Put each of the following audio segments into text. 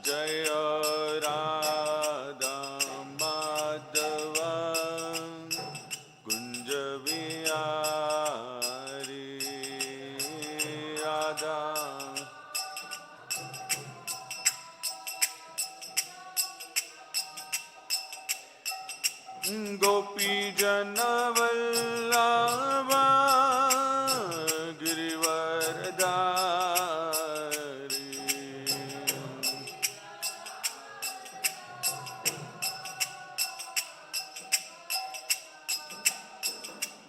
Jaya Radha Madhava Kunja Vihari Radha Gopi Janavallabha Girivardhari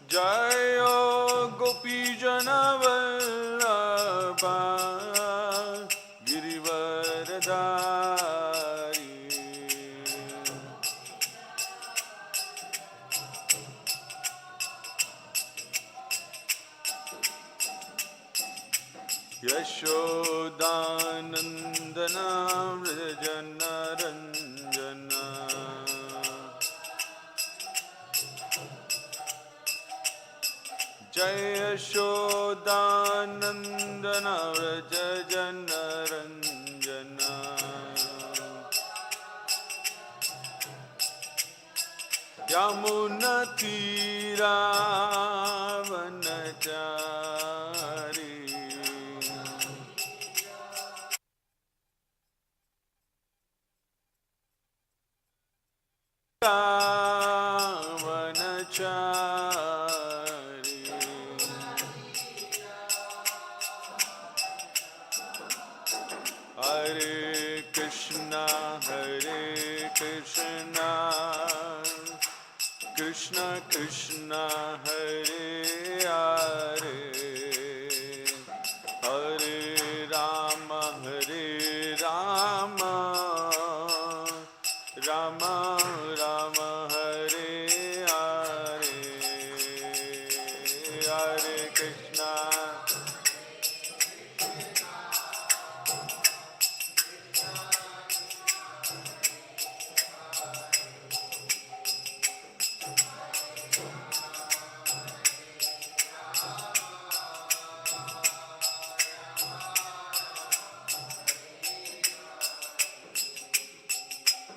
Jayo Gopi Janavallabha Girivardhari Yashodanandana Vrajana Ranjana Jai Yashodanandana Vrajana Ranjana Yamuna Tira Vanachari Vanachari Hare Krishna Krishna Krishna Hare Hare Hare Rama Rama Rama Hare Hare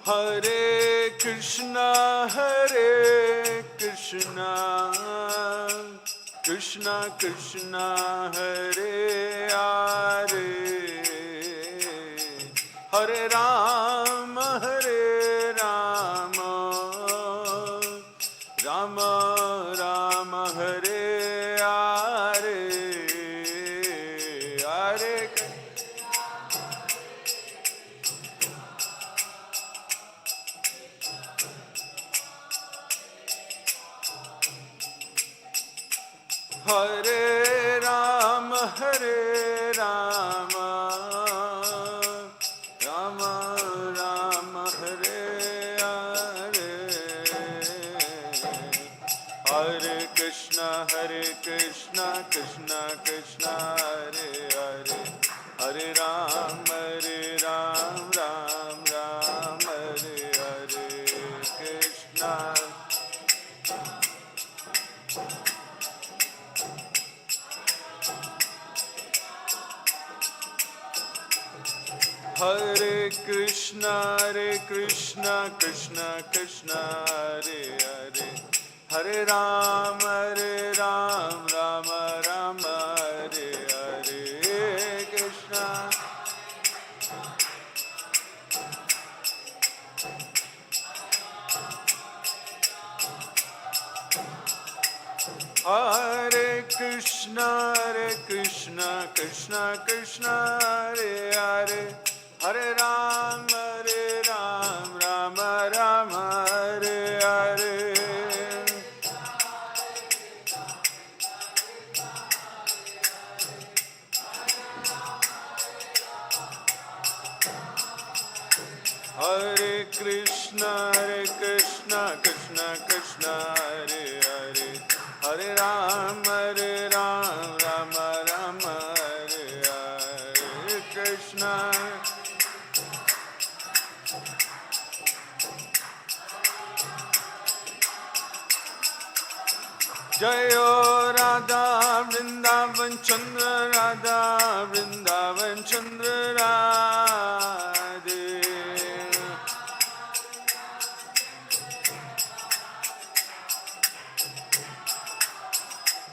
Hare Krishna Hare Krishna Krishna Krishna Hare Hare Hare Rama Rama Rama Hare Hare Hare Hare Rama Rama Rama Hare Hare Hare Krishna Krishna Krishna Hare Hare Hare Ram Ram Ram Hare Hare Krishna Hare Krishna Krishna Krishna Hare Hare Hare Ram Ram Hare Hare Krishna Hare Krishna Krishna Krishna Hare Hare Hare Ram Ram Hare Hare Hare Krishna Krishna Krishna Hare Hare Hare Ram Ram Hare Hare Krishna Jayo Radha Vrindavan Chandra Radha Vrindavan Chandra Radhe.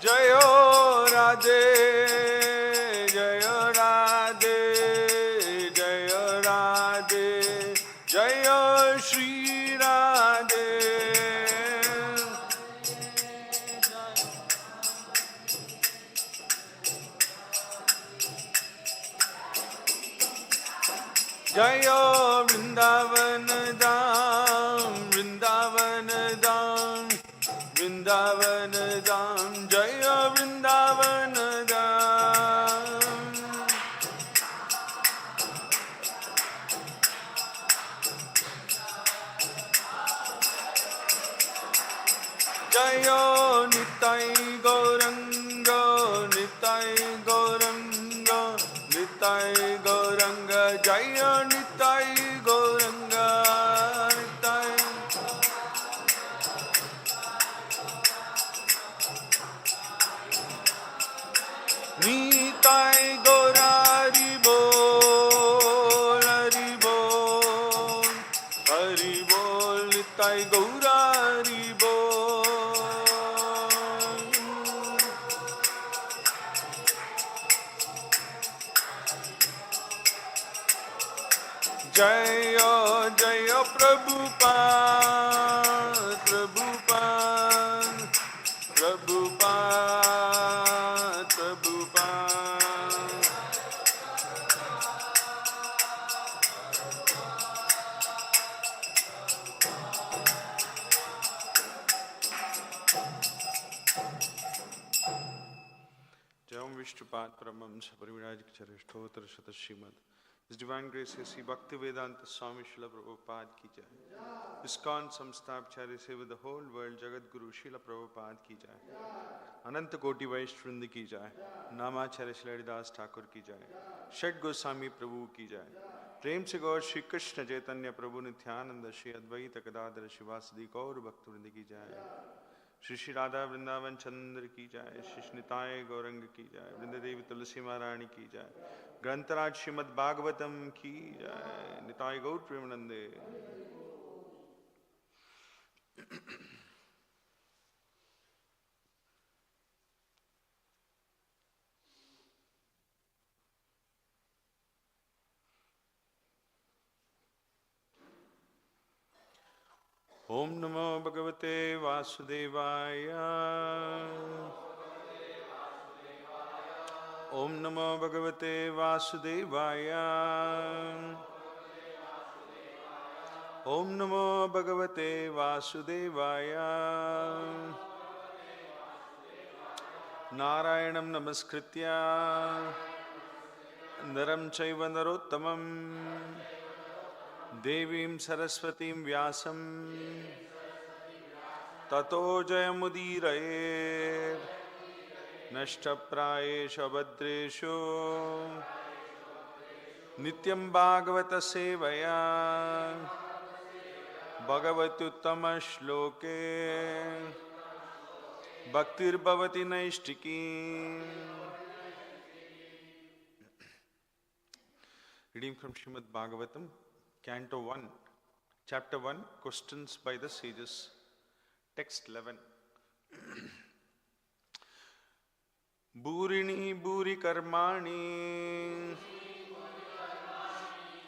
Jayo Radhe, Jayo Radhe, Jayo Radhe, Jayo Sri Radhe. Jayo Vrindavan Dham, Vrindavan Dham, Vrindavan Dham, Jayo Vrindavan Dham. Jayo Nitai Gauranga, Nitai Gauranga, Nitai Gauranga, Jayo Nitai Gauranga, Nitai. Nitai Gaura Hari Bol, Hari Bol, Hari Bol, Nitai Gaura Hari Bol. Jayo, Jayo Prabhupada, Prabhupada, Prabhupada, Prabhupada. Jam Vishnupad Paramamsa Parivirajik Charishtotar Shatashimad. His Divine Grace Sri Bhaktivedanta Swami Srila Prabhupada ki jai. Iskcon Samstapacharya Seva the whole world Jagat Guru Srila Prabhupada ki jai. Ananta Koti Vaishvrindi ki jai. Namacharya Sri Haridas Thakur ki jai. Shat Goswami Prabhu ki jai. Prem se Gaur Shri Krishna Chaitanya Prabhu Nityananda Shri Advaita Gadadhara Shivasadi Gaur Bhaktivinoda ki jai. Sri Radha Vrindavan Chandra ki jai. Shri Nitai Gauranga ki jai. Vrindadevi Tulasi Maharani ki jai. Grantaraj Srimad Bhagavatam ki jai. Nitai Gaur Premanande. Om Namo Bhagavate Vasudevaya. Om Namo Bhagavate Vasudevaya. Om Namo Bhagavate Vasudevaya. Narayanam Namaskritya Naram Chaiva Narottamam Devim Saraswatim Vyasam Tato Jayamudiraye Nashtaprayesha Bhadreshu Nityam Bhagavata Sevaya Bhagavatuttama Shloke Bhaktir Bhavati Naishtiki. Reading from Srimad Bhagavatam, Canto 1, Chapter 1, Questions by the Sages. Text 11. Burini Buri Karmani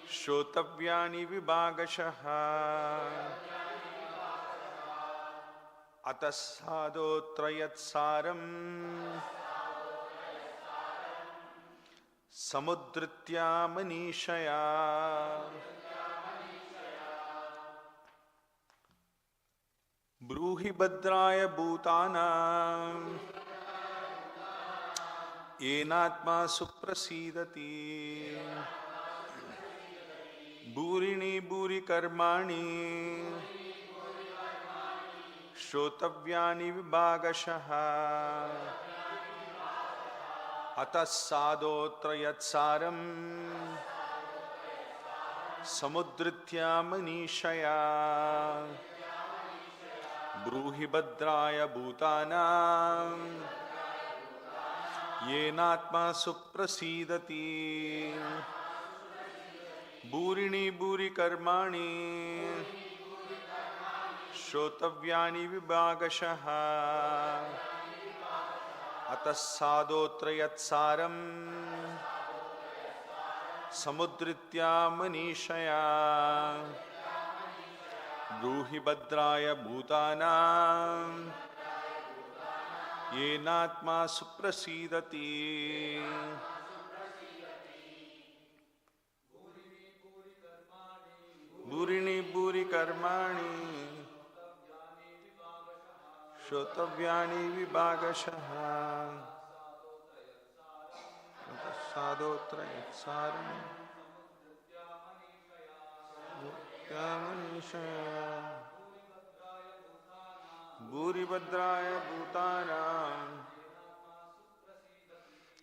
Shotavyani Vibhagashaha Atasado Trayat Saram Samudritya Manishaya Bruhi Bhadraya Bhutana Enatma Suprasidati Burini Buri Karmani Shrotavyani Vibhagashaha Atasado Trayatsaram Samudritya Manishaya Bruhi Bhadraya Bhutanam Yenatma Suprasidati Burini Buri Karmani Shrotavyani Vibhagashaha Atasadotrayatsaram Samudritya Manishaya Bruhi Bhadraya Bhutanam Yenatma Suprasidati Burini Buri Karmani Shrotavyani Vibhagashaha Sadotrayatsaram Yamanishaya Bhuri Bhadraya Bhutanam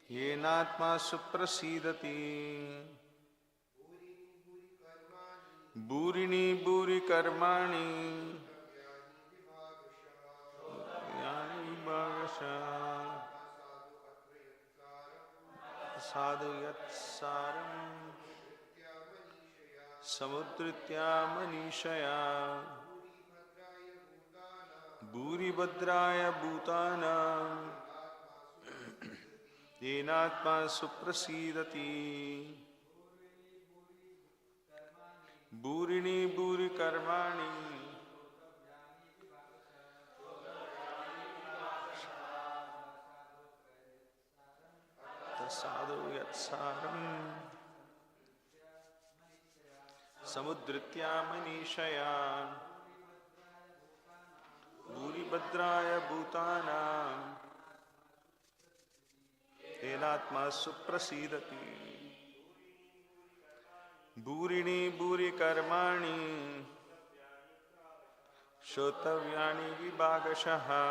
Yenatma Suprasidati Burini Buri Karmani Yani Vibhagasha Sadhu Yatsaram Samudritya Manishaya Bhuri Bhadraya Bhutanam Yenatma Suprasidati Burini Buri Karmani Sadhu Yatsaram Samudritya Manishaya Bhuri Bhadraya Bhutanam Yenatma Suprasidati Burini Buri Karmani Shrotavyani Vibhagashaha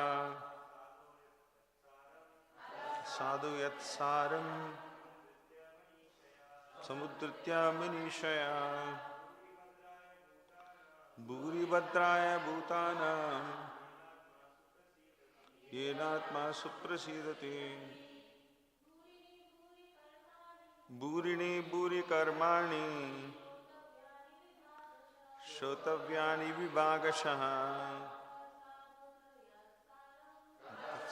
Sadhu Yatsaram Samudritya Manishaya Bhuri Bhadraya Bhutanam Yenatma Suprasidati Burini Buri Karmani Shrotavyani Vibhagashaha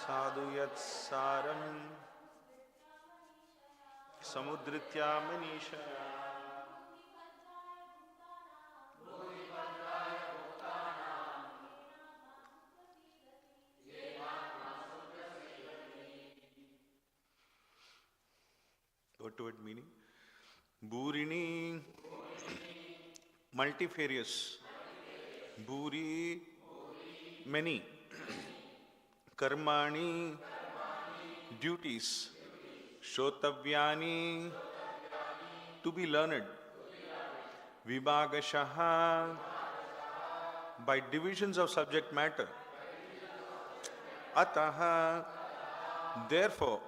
Sadhu Yatsaram Samudritya Manishaya Word meaning. Burini, multifarious. Buri, many. Karmani, duties. Shrotavyani, to be learned. Vibhagashaha, by divisions of subject matter. Ataha, therefore.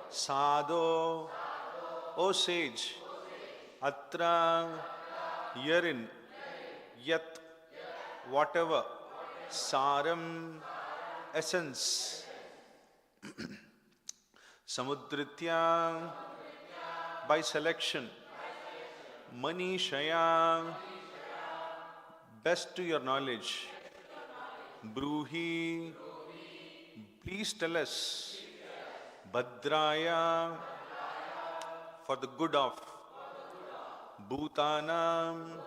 Sadho, O sage, atra, herein, yat, whatever, saram, essence, samudritya, by selection, manishaya, best to your knowledge, bruhi, please tell us, bhadraya, for the good of Bhutanam,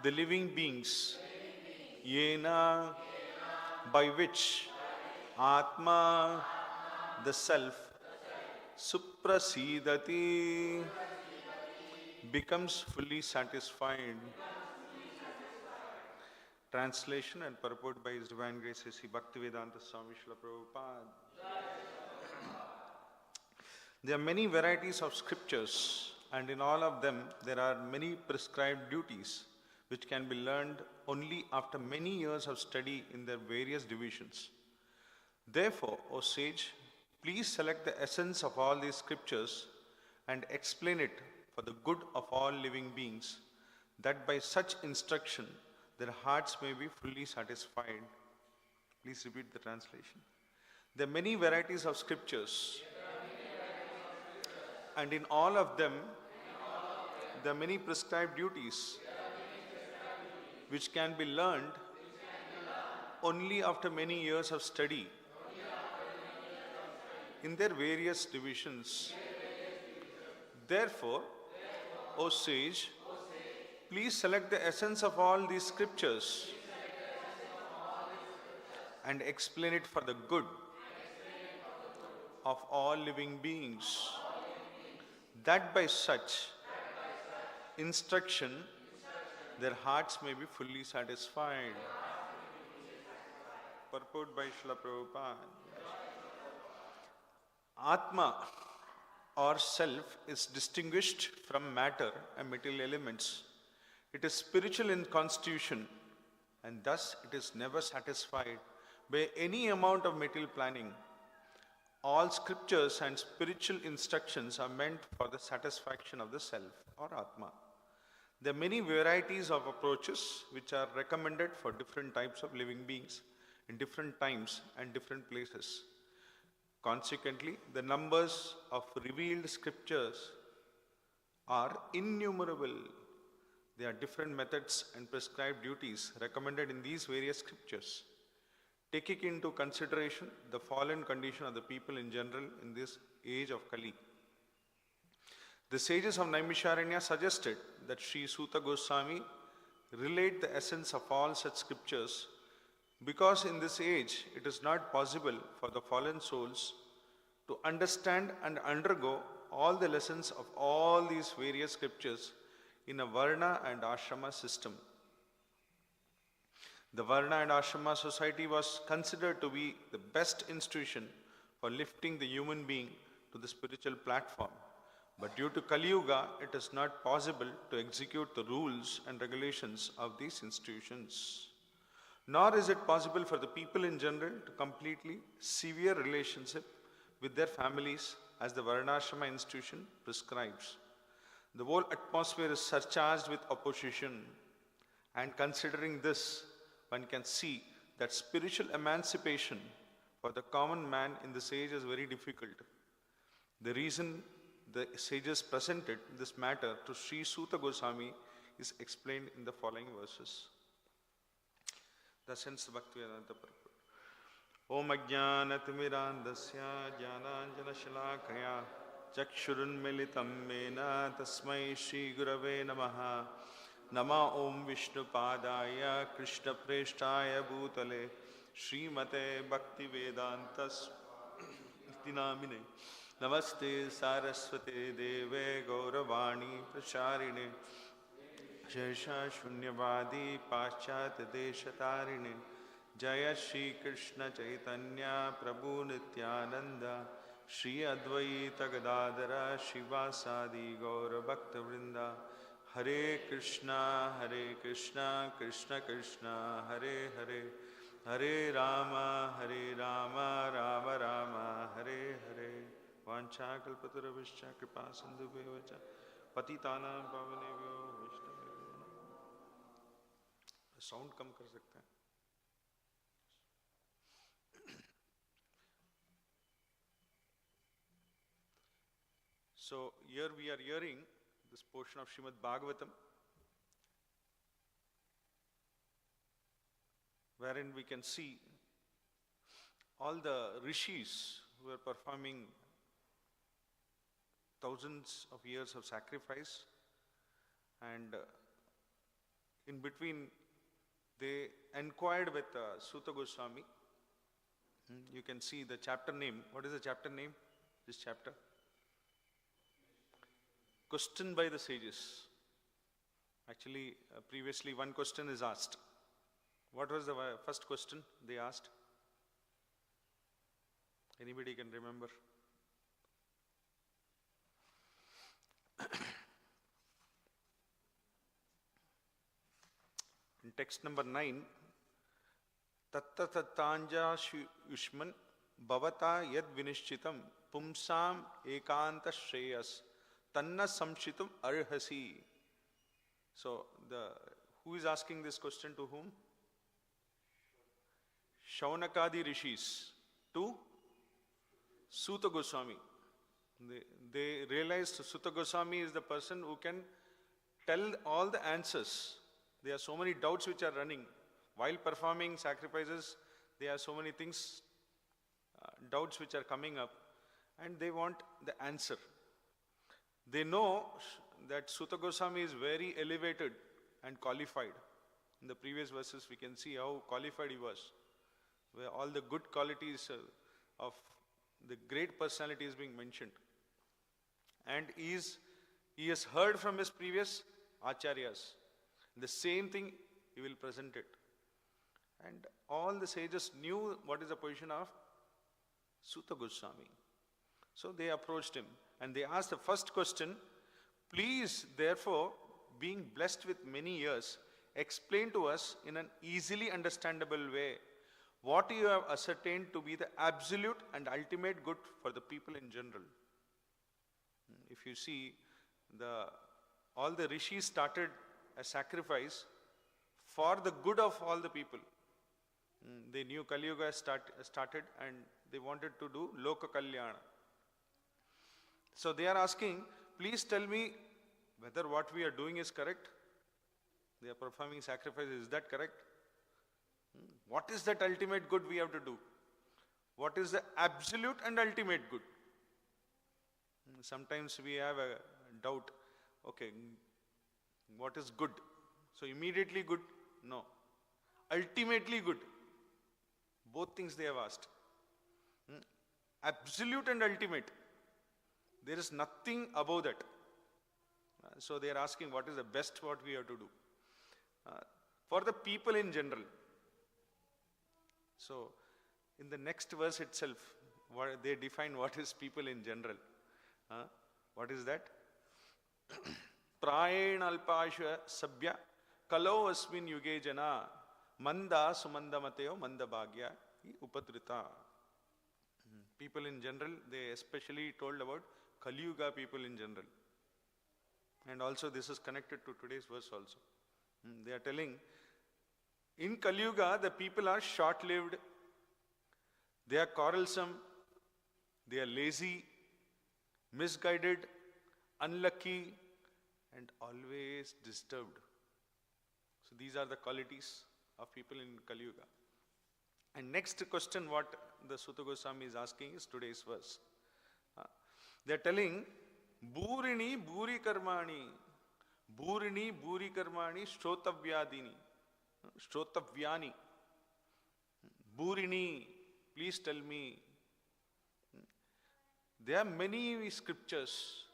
the living beings, Yena, by which Atma, the self, Suprasidati, becomes fully satisfied. Translation and purport by His Divine Grace Sri Bhaktivedanta Swami Srila Prabhupada. There are many varieties of scriptures, and in all of them there are many prescribed duties which can be learned only after many years of study in their various divisions. Therefore, O sage, please select the essence of all these scriptures and explain it for the good of all living beings, that by such instruction their hearts may be fully satisfied. Please repeat the translation. There are many varieties of scriptures, and in all of them, there are many prescribed duties which can be learned only after many years of study in their various divisions. Therefore, O sage, please select the essence of all these scriptures and explain it for the good of all living beings, that by such instruction their hearts may be fully satisfied. Purport by Srila Prabhupada. Atma or self is distinguished from matter and material elements. It is spiritual in constitution, and thus it is never satisfied by any amount of material planning. All scriptures and spiritual instructions are meant for the satisfaction of the self or Atma. There are many varieties of approaches which are recommended for different types of living beings in different times and different places. Consequently, the numbers of revealed scriptures are innumerable. There are different methods and prescribed duties recommended in these various scriptures, taking into consideration the fallen condition of the people in general in this age of Kali. The sages of Naimisharanya suggested that Sri Suta Goswami relate the essence of all such scriptures, because in this age it is not possible for the fallen souls to understand and undergo all the lessons of all these various scriptures in a Varna and Ashrama system. The Varna and Ashrama society was considered to be the best institution for lifting the human being to the spiritual platform. But due to Kali Yuga, it is not possible to execute the rules and regulations of these institutions. Nor is it possible for the people in general to completely sever relationship with their families as the Varnashrama institution prescribes. The whole atmosphere is surcharged with opposition, and considering this, one can see that spiritual emancipation for the common man in this age is very difficult. The reason the sages presented this matter to Sri Suta Goswami is explained in the following verses. Darshan Bhaktivedanta Purport. Om Ajnanatimirandasya Jnananjana Shalakaya Chakshurunmilitam Mena Tasmai Shri Gurave Namaha Nama Om Vishnu Padaya Krishna Preshtaya Bhutale Srimate Bhaktivedantas Dinamine Namaste Saraswate Deve Gauravani Pracharine Shesha Shunyavadi Paschat Deshatarine Jaya Shri Krishna Chaitanya Prabhu Nityananda Shri Advaita Gadadara Shivasadi Gaura Bhakta Vrinda Hare Krishna Krishna Krishna Hare Hare Hare Rama Rama Rama Hare Hare Vancha Kalpatarabhishya Kripa Sindhu Bevacha Patitanam Pavanebhyo Vaishnavebhyo. Sound कम कर सकते हैं. So here we are hearing this portion of Srimad Bhagavatam, wherein we can see all the rishis who are performing thousands of years of sacrifice, and in between they inquired with Suta Goswami. You can see the chapter name. What is the chapter name? This chapter? Question by the sages. Actually, previously one question is asked. What was the first question they asked? Anybody can remember? In text number 9, Tatta Tattanja Yushman Bhavata Yad Vinishchitam Pumsam Ekanta Shreyas Tanna Samshitam Arhasi. So, who is asking this question to whom? Shaunakadi Rishis to Suta Goswami. They realized Suta Goswami is the person who can tell all the answers. There are so many doubts which are running. While performing sacrifices, there are so many things, doubts which are coming up, and they want the answer. They know that Suta Goswami is very elevated and qualified. In the previous verses, we can see how qualified he was, where all the good qualities of the great personality is being mentioned. And he has heard from his previous acharyas. The same thing he will present it. And all the sages knew what is the position of Suta Goswami. So they approached him and they asked the first question, please, therefore, being blessed with many years, explain to us in an easily understandable way what you have ascertained to be the absolute and ultimate good for the people in general. If you see, all the rishis started a sacrifice for the good of all the people. They knew Kali Yuga started and they wanted to do Loka Kalyana. So they are asking, please tell me whether what we are doing is correct. They are performing sacrifices, is that correct? What is that ultimate good we have to do? What is the absolute and ultimate good? Sometimes we have a doubt, okay, what is good? So immediately good? No. Ultimately good? Both things they have asked. Absolute and ultimate. There is nothing above that. So they are asking what is the best what we have to do. For the people in general. So in the next verse itself, they define what is people in general. What is that? Prayen alpasha sabya kalau asmin yuge jana manda sumanda mateo manda bhagya upadrita. People in general, they especially told about Kali Yuga people in general. And also this is connected to today's verse also. They are telling, in Kali Yuga, the people are short-lived, they are quarrelsome, they are lazy, misguided, unlucky, and always disturbed. So these are the qualities of people in Kali Yuga. And next question what the Suta Goswami is asking is today's verse. They are telling, Burini Buri Karmani, Burini Buri Karmani Shrotavyadini, Shrotavyani. Burini, please tell me. There are many scriptures.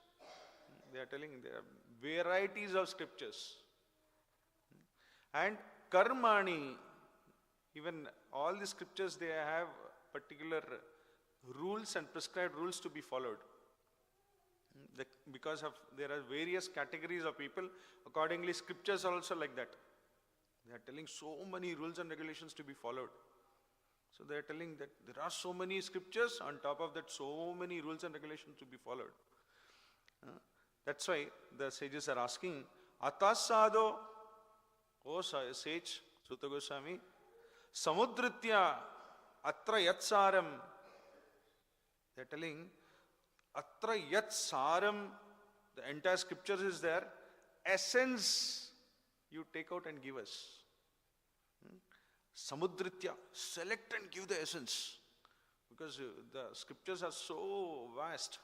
They are telling there are varieties of scriptures. And Karmani, even all the scriptures, they have particular rules and prescribed rules to be followed. Because there are various categories of people, accordingly scriptures are also like that. They are telling so many rules and regulations to be followed. So they are telling that there are so many scriptures, on top of that so many rules and regulations to be followed. That's why the sages are asking, Atasado, O sage, Suta Goswami, Samudritya Atra Yatsaram. They are telling, Atra Yatsaram, the entire scriptures is there. Essence, you take out and give us. Samudritya, select and give the essence. Because the scriptures are so vast.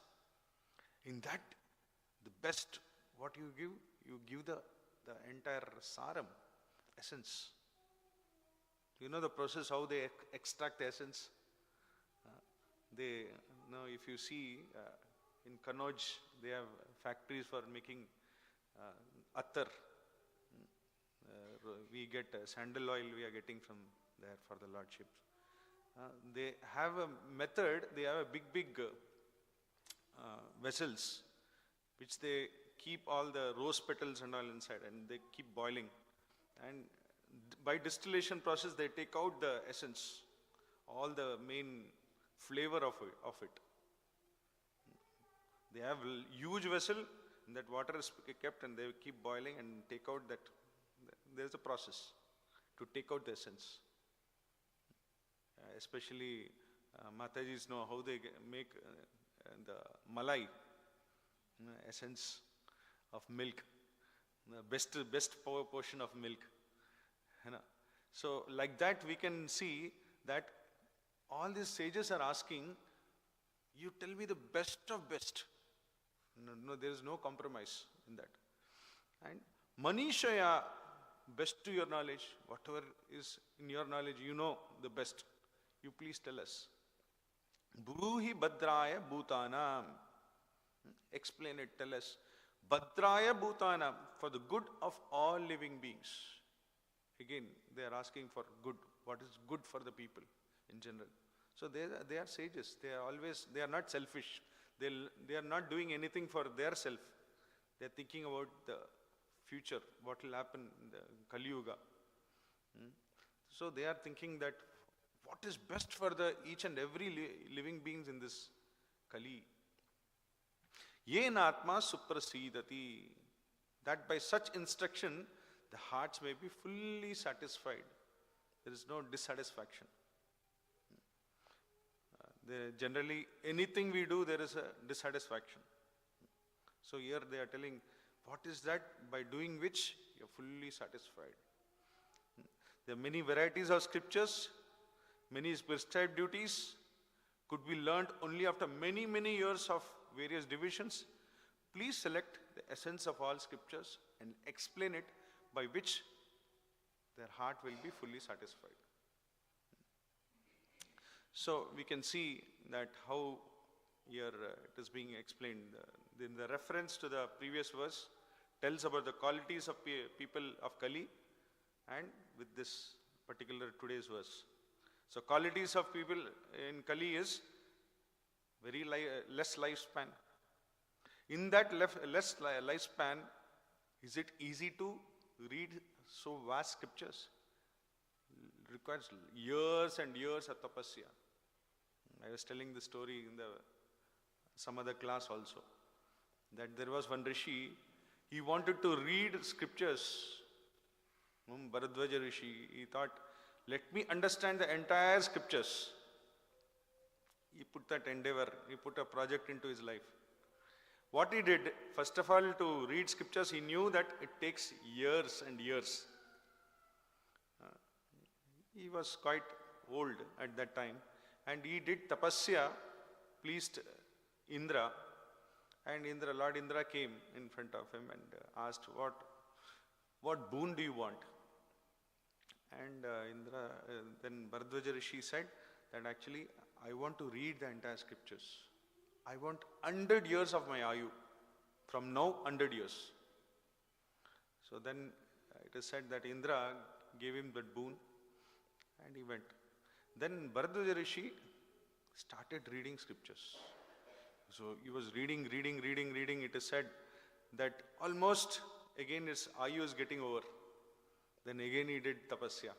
In that, the best, what you give the entire saram, essence. You know the process, how they extract the essence? If you see, in Kannauj, they have factories for making attar. We get sandal oil we are getting from there for the lordships. They have a method, they have a big vessels which they keep all the rose petals and all inside and they keep boiling. And by distillation process they take out the essence, all the main flavor of it. They have a huge vessel, and that water is kept and they keep boiling and take out that. There is a process to take out the essence. especially Matajis know how they make the malai, essence of milk, the best portion of milk. So like that we can see that all these sages are asking, you tell me the best of best. No, there is no compromise in that. And Manishaya, best to your knowledge, whatever is in your knowledge, you know the best. You please tell us. Bruhi Bhadraya Bhutanam. Explain it, tell us. Bhadraya Bhutanam, for the good of all living beings. Again, they are asking for good. What is good for the people in general? So they are sages. They are not selfish. They are not doing anything for their self. They are thinking about the future, what will happen in the Kali Yuga. So they are thinking that what is best for each and every living beings in this Kali. Yen Atma Suprasidati. That by such instruction, the hearts may be fully satisfied. There is no dissatisfaction. Generally, anything we do, there is a dissatisfaction. So here they are telling, what is that by doing which you are fully satisfied? There are many varieties of scriptures, many prescribed duties, could be learned only after many years of various divisions. Please select the essence of all scriptures and explain it by which their heart will be fully satisfied. So we can see that how here it is being explained. In the reference to the previous verse tells about the qualities of people of Kali, and with this particular today's verse. So qualities of people in Kali is very less lifespan. In that less lifespan, is it easy to read so vast scriptures? It requires years and years of tapasya. I was telling the story in some other class also, that there was one Rishi, he wanted to read scriptures. Bharadwaja Rishi, he thought, let me understand the entire scriptures. He put that endeavor, he put a project into his life. What he did, first of all, to read scriptures, he knew that it takes years and years. He was quite old at that time. And he did tapasya, pleased Indra, and Lord Indra came in front of him and asked, what boon do you want? And then Bharadwaja Rishi said that actually I want to read the entire scriptures. I want 100 years of my Ayu, from now 100 years. So then it is said that Indra gave him that boon and he went. Then Bharadwaja Rishi started reading scriptures. So he was reading. It is said that almost again his Ayu is getting over. Then again he did tapasya.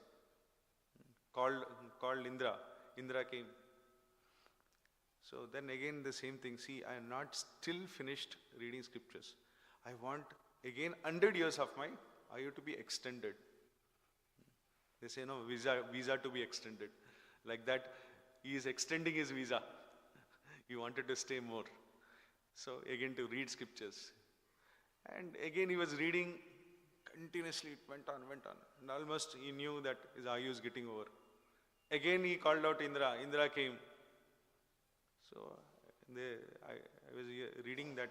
Called Indra. Indra came. So then again the same thing. See, I am not still finished reading scriptures. I want again 100 years of my Ayu to be extended. They say no, visa to be extended. Like that, he is extending his visa. He wanted to stay more. So again to read scriptures. And again he was reading continuously, it went on. And almost he knew that his Ayu is getting over. Again he called out Indra. Indra came. So I was reading that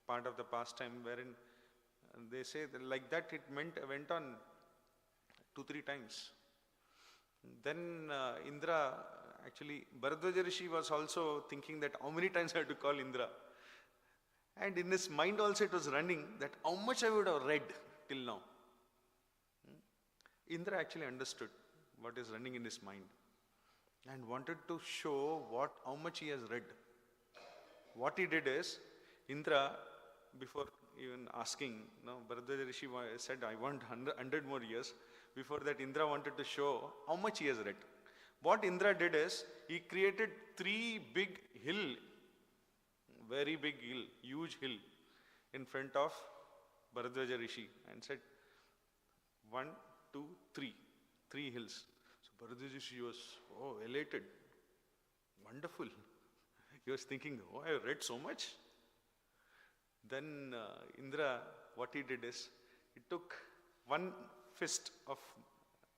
part of the pastime wherein they say that like that it went on 2-3 times. Then Indra, actually Bharadwaja Rishi was also thinking that how many times I have to call Indra. And in his mind also it was running that how much I would have read till now. Indra actually understood what is running in his mind and wanted to show how much he has read. What he did is, Indra, before even asking, Bharadwaja Rishi said, I want 100 more years. Before that, Indra wanted to show how much he has read. What Indra did is, he created 3 big hill, very big hill, huge hill, in front of Bharadwaja Rishi and said, 1, 2, 3, 3 hills. So Bharadaji was elated. Wonderful. He was thinking, I have read so much. Then Indra, what he did is, he took one fist of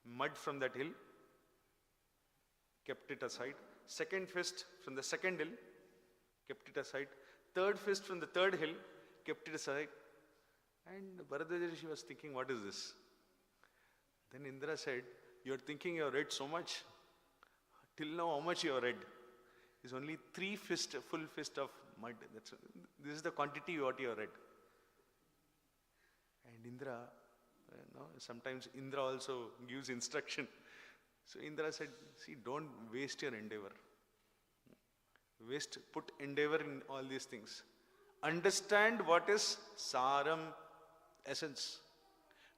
mud from that hill, kept it aside. Second fist from the second hill, kept it aside. Third fist from the third hill, kept it aside. And Bharadaji was thinking, what is this? Then Indra said, you are thinking you have read so much. Till now, how much you have read? It's only 3 full fist of mud. This is the quantity what you have read. And Indra, sometimes Indra also gives instruction. So Indra said, see, don't waste your endeavor. Put endeavor in all these things. Understand what is saram, essence.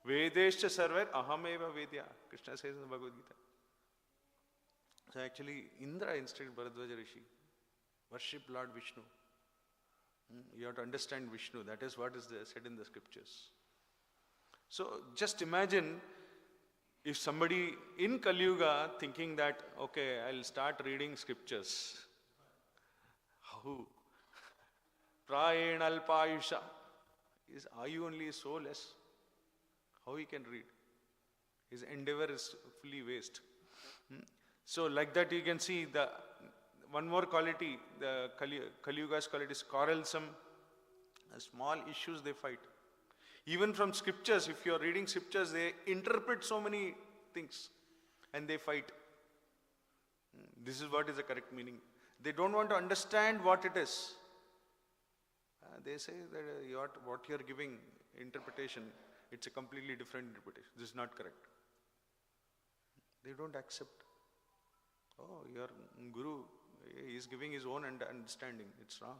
Vedescha sarver ahameva vedya. Krishna says in the Bhagavad Gita. So actually, Indra instructed Bharadwaja Rishi, worship Lord Vishnu. You have to understand Vishnu. That is what is said in the scriptures. So just imagine if somebody in Kali Yuga thinking that, okay, I'll start reading scriptures. How? Prayena alpayusha. His ayu only is so less. How he can read? His endeavor is fully waste. So like that you can see the one more quality, the Kali Yuga's quality is quarrelsome. Small issues they fight. Even from scriptures, if you are reading scriptures, they interpret so many things and they fight. This is what is the correct meaning. They don't want to understand what it is. They say that what you are giving interpretation, it's a completely different interpretation. This is not correct. They don't accept. Oh, your Guru, he is giving his own understanding. It's wrong.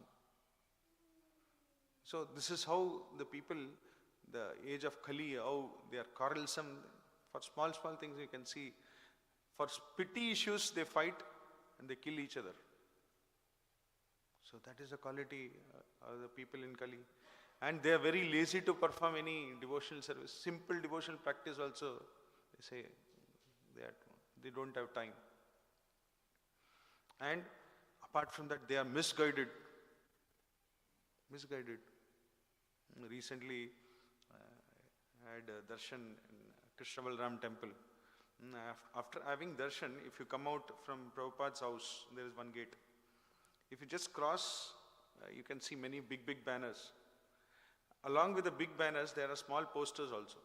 So this is how the people, the age of Kali, how they are quarrelsome. For small things you can see. For petty issues they fight and they kill each other. So that is the quality of the people in Kali. And they are very lazy to perform any devotional service. Simple devotional practice also, they say, they don't have time. And apart from that, they are misguided. Recently, I had a darshan in Krishna Balram temple. After having darshan, if you come out from Prabhupada's house, there is one gate. If you just cross, you can see many big banners. Along with the big banners, there are small posters also.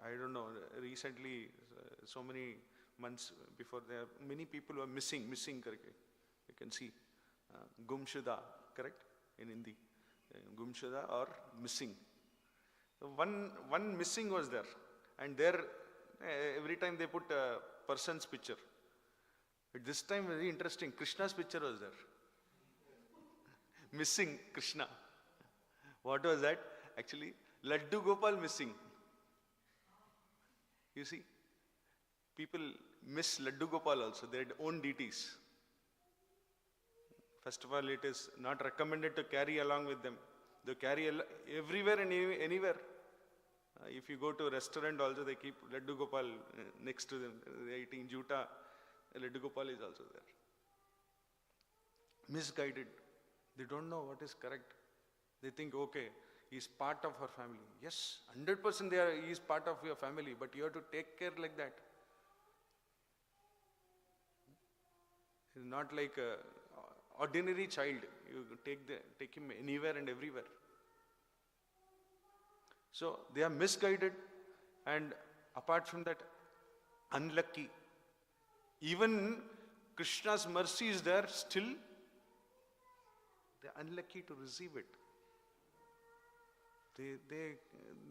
I don't know, recently, so many months before, there are many people who are missing karke. You can see Gumshuda, correct? In Hindi. Gumshuda or missing. One missing was there. And there, every time they put a person's picture. But this time, very interesting, Krishna's picture was there. Missing Krishna. What was that? Actually, Laddu Gopal missing. You see, people miss Laddu Gopal also, their own deities. First of all, it is not recommended to carry along with them. They carry everywhere and anywhere. If you go to a restaurant also, they keep Laddu Gopal next to them. They are eating juta. Laddu Gopal is also there. Misguided. They don't know what is correct. They think, okay, he is part of our family. Yes, 100% he is part of your family, but you have to take care like that. He is not like an ordinary child. You take him anywhere and everywhere. So they are misguided, and apart from that, unlucky. Even Krishna's mercy is there, still they are unlucky to receive it.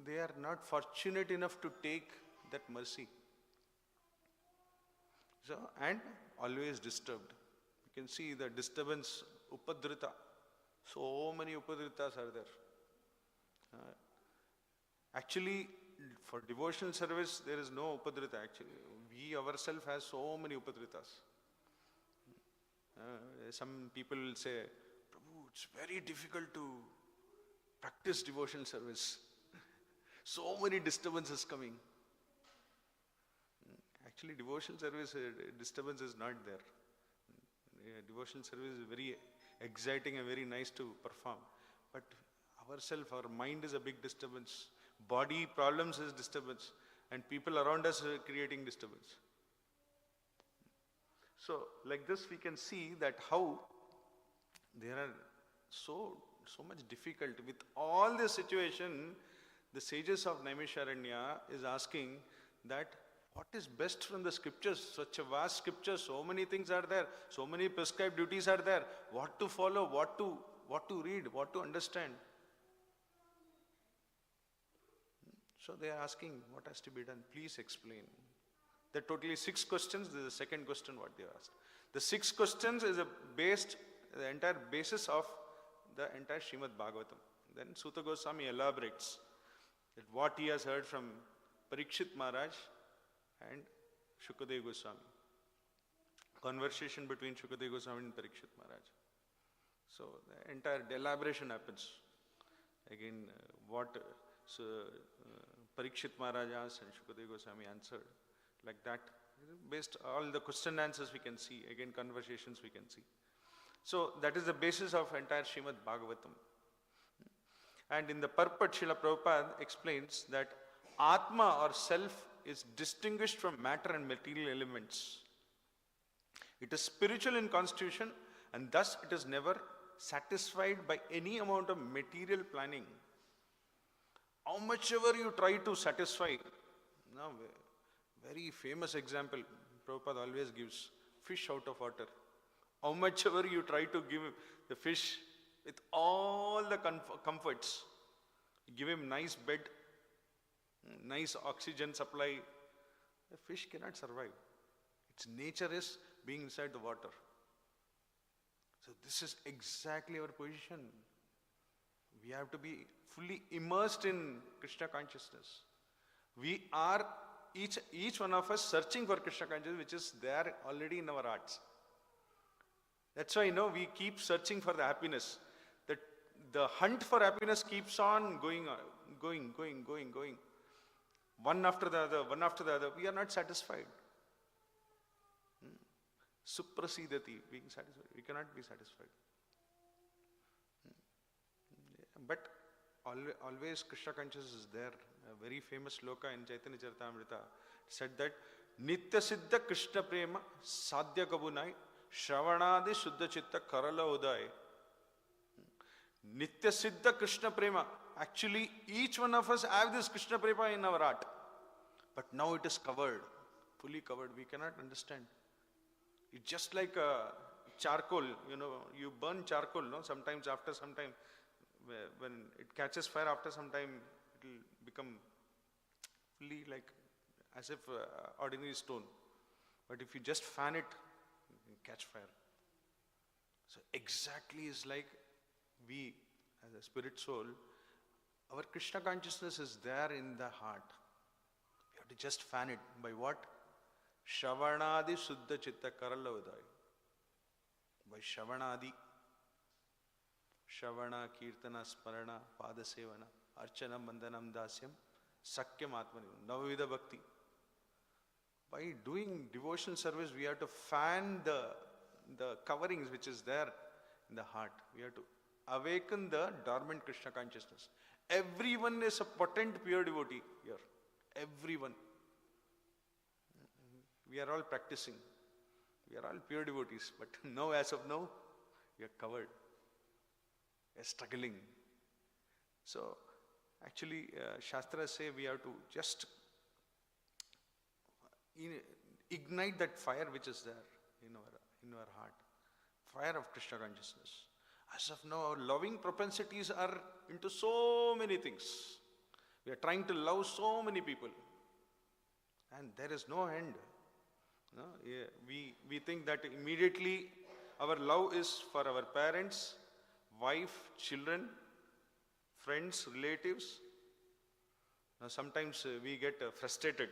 They are not fortunate enough to take that mercy. So, and always disturbed. You can see the disturbance, upadrita. So many upadritas are there. Actually, for devotional service, there is no upadrita actually. We ourselves have so many upadritas. Some people will say, Prabhu, it's very difficult to practice devotional service. So many disturbances coming. Actually, devotional service disturbance is not there. Devotional service is very exciting and very nice to perform. But our mind is a big disturbance. Body problems is disturbance. And people around us are creating disturbance. So, like this we can see that how there are so much difficult. With all this situation, the sages of Naimisharanya is asking that what is best from the scriptures? Such a vast scripture, so many things are there, so many prescribed duties are there. What to follow, what to read, what to understand. So they are asking what has to be done. Please explain. There are totally 6 questions. This is the second question what they asked. The 6 questions is the entire basis of the entire Srimad Bhagavatam. Then Suta Goswami elaborates that what he has heard from Parikshit Maharaj and Shukadeva Goswami. Conversation between Shukadeva Goswami and Parikshit Maharaj. So the entire elaboration happens. Again, Parikshit Maharaj asked and Shukadeva Goswami answered. Like that, based all the question answers we can see, again conversations we can see. So that is the basis of entire Srimad Bhagavatam. And in the purport, Srila Prabhupada explains that Atma or self is distinguished from matter and material elements. It is spiritual in constitution and thus it is never satisfied by any amount of material planning. How much ever you try to satisfy, now very famous example Prabhupada always gives, fish out of water. How much ever you try to give the fish with all the comforts, give him nice bed, nice oxygen supply, the fish cannot survive. Its nature is being inside the water. So this is exactly our position. We have to be fully immersed in Krishna consciousness. We are each one of us searching for Krishna consciousness, which is there already in our hearts. That's why we keep searching for the happiness. The hunt for happiness keeps on going. One after the other. We are not satisfied. Suprasidati, being satisfied. We cannot be satisfied. But always Krishna consciousness is there. A very famous sloka in Chaitanya Charitamrita said that Nitya Siddha Krishna Prema Sadhya Kabunai Shravanadi Shuddha Chitta Karala Udai. Nitya Siddha Krishna Prema. Actually, each one of us have this Krishna Prema in our heart. But now it is covered, fully covered. We cannot understand. It's just like charcoal. You burn charcoal, no? Sometimes after some time, when it catches fire, after some time, it will become fully like as if ordinary stone. But if you just fan it, it can catch fire. So exactly is like we, as a spirit soul, our Krishna consciousness is there in the heart. We have to just fan it. By what? Shravanadi Suddha Chitta Karala Udai. By Shravanadi. Shravana, Kirtana, Smarana, Padasevana, Archana, Mandanam, Dasyam, Sakyam Atmani, Navavida Bhakti. By doing devotional service, we have to fan the coverings which is there in the heart. We have to awaken the dormant Krishna consciousness. Everyone is a potent pure devotee here. Everyone. We are all practicing. We are all pure devotees. But now, as of now, we are covered. We are struggling. So, actually, Shastras say we have to just ignite that fire which is there in our heart. Fire of Krishna consciousness. As of now, our loving propensities are into so many things. We are trying to love so many people. And there is no end. No? We think that immediately our love is for our parents, wife, children, friends, relatives. Now sometimes we get frustrated.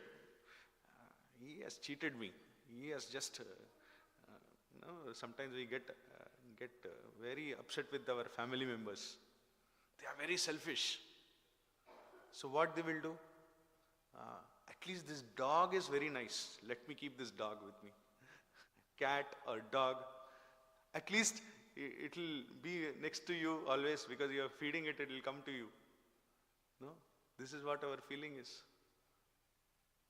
He has cheated me. He has just, sometimes we get very upset with our family members. They are very selfish. So what they will do? at least this dog is very nice. Let me keep this dog with me. Cat or dog, at least it will be next to you always because you are feeding it, it will come to you. No? This is what our feeling is.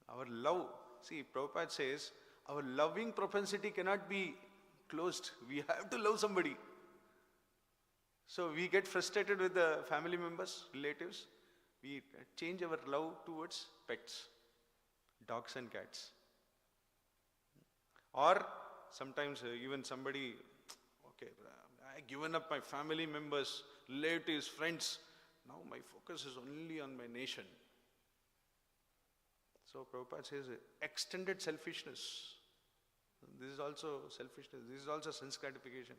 Our love, see, Prabhupada says, our loving propensity cannot be closed. We have to love somebody. So we get frustrated with the family members, relatives. We change our love towards pets, dogs and cats. Or sometimes even somebody, okay, I given up my family members, relatives, friends. Now my focus is only on my nation. So Prabhupada says, extended selfishness. This is also selfishness. This is also sense gratification.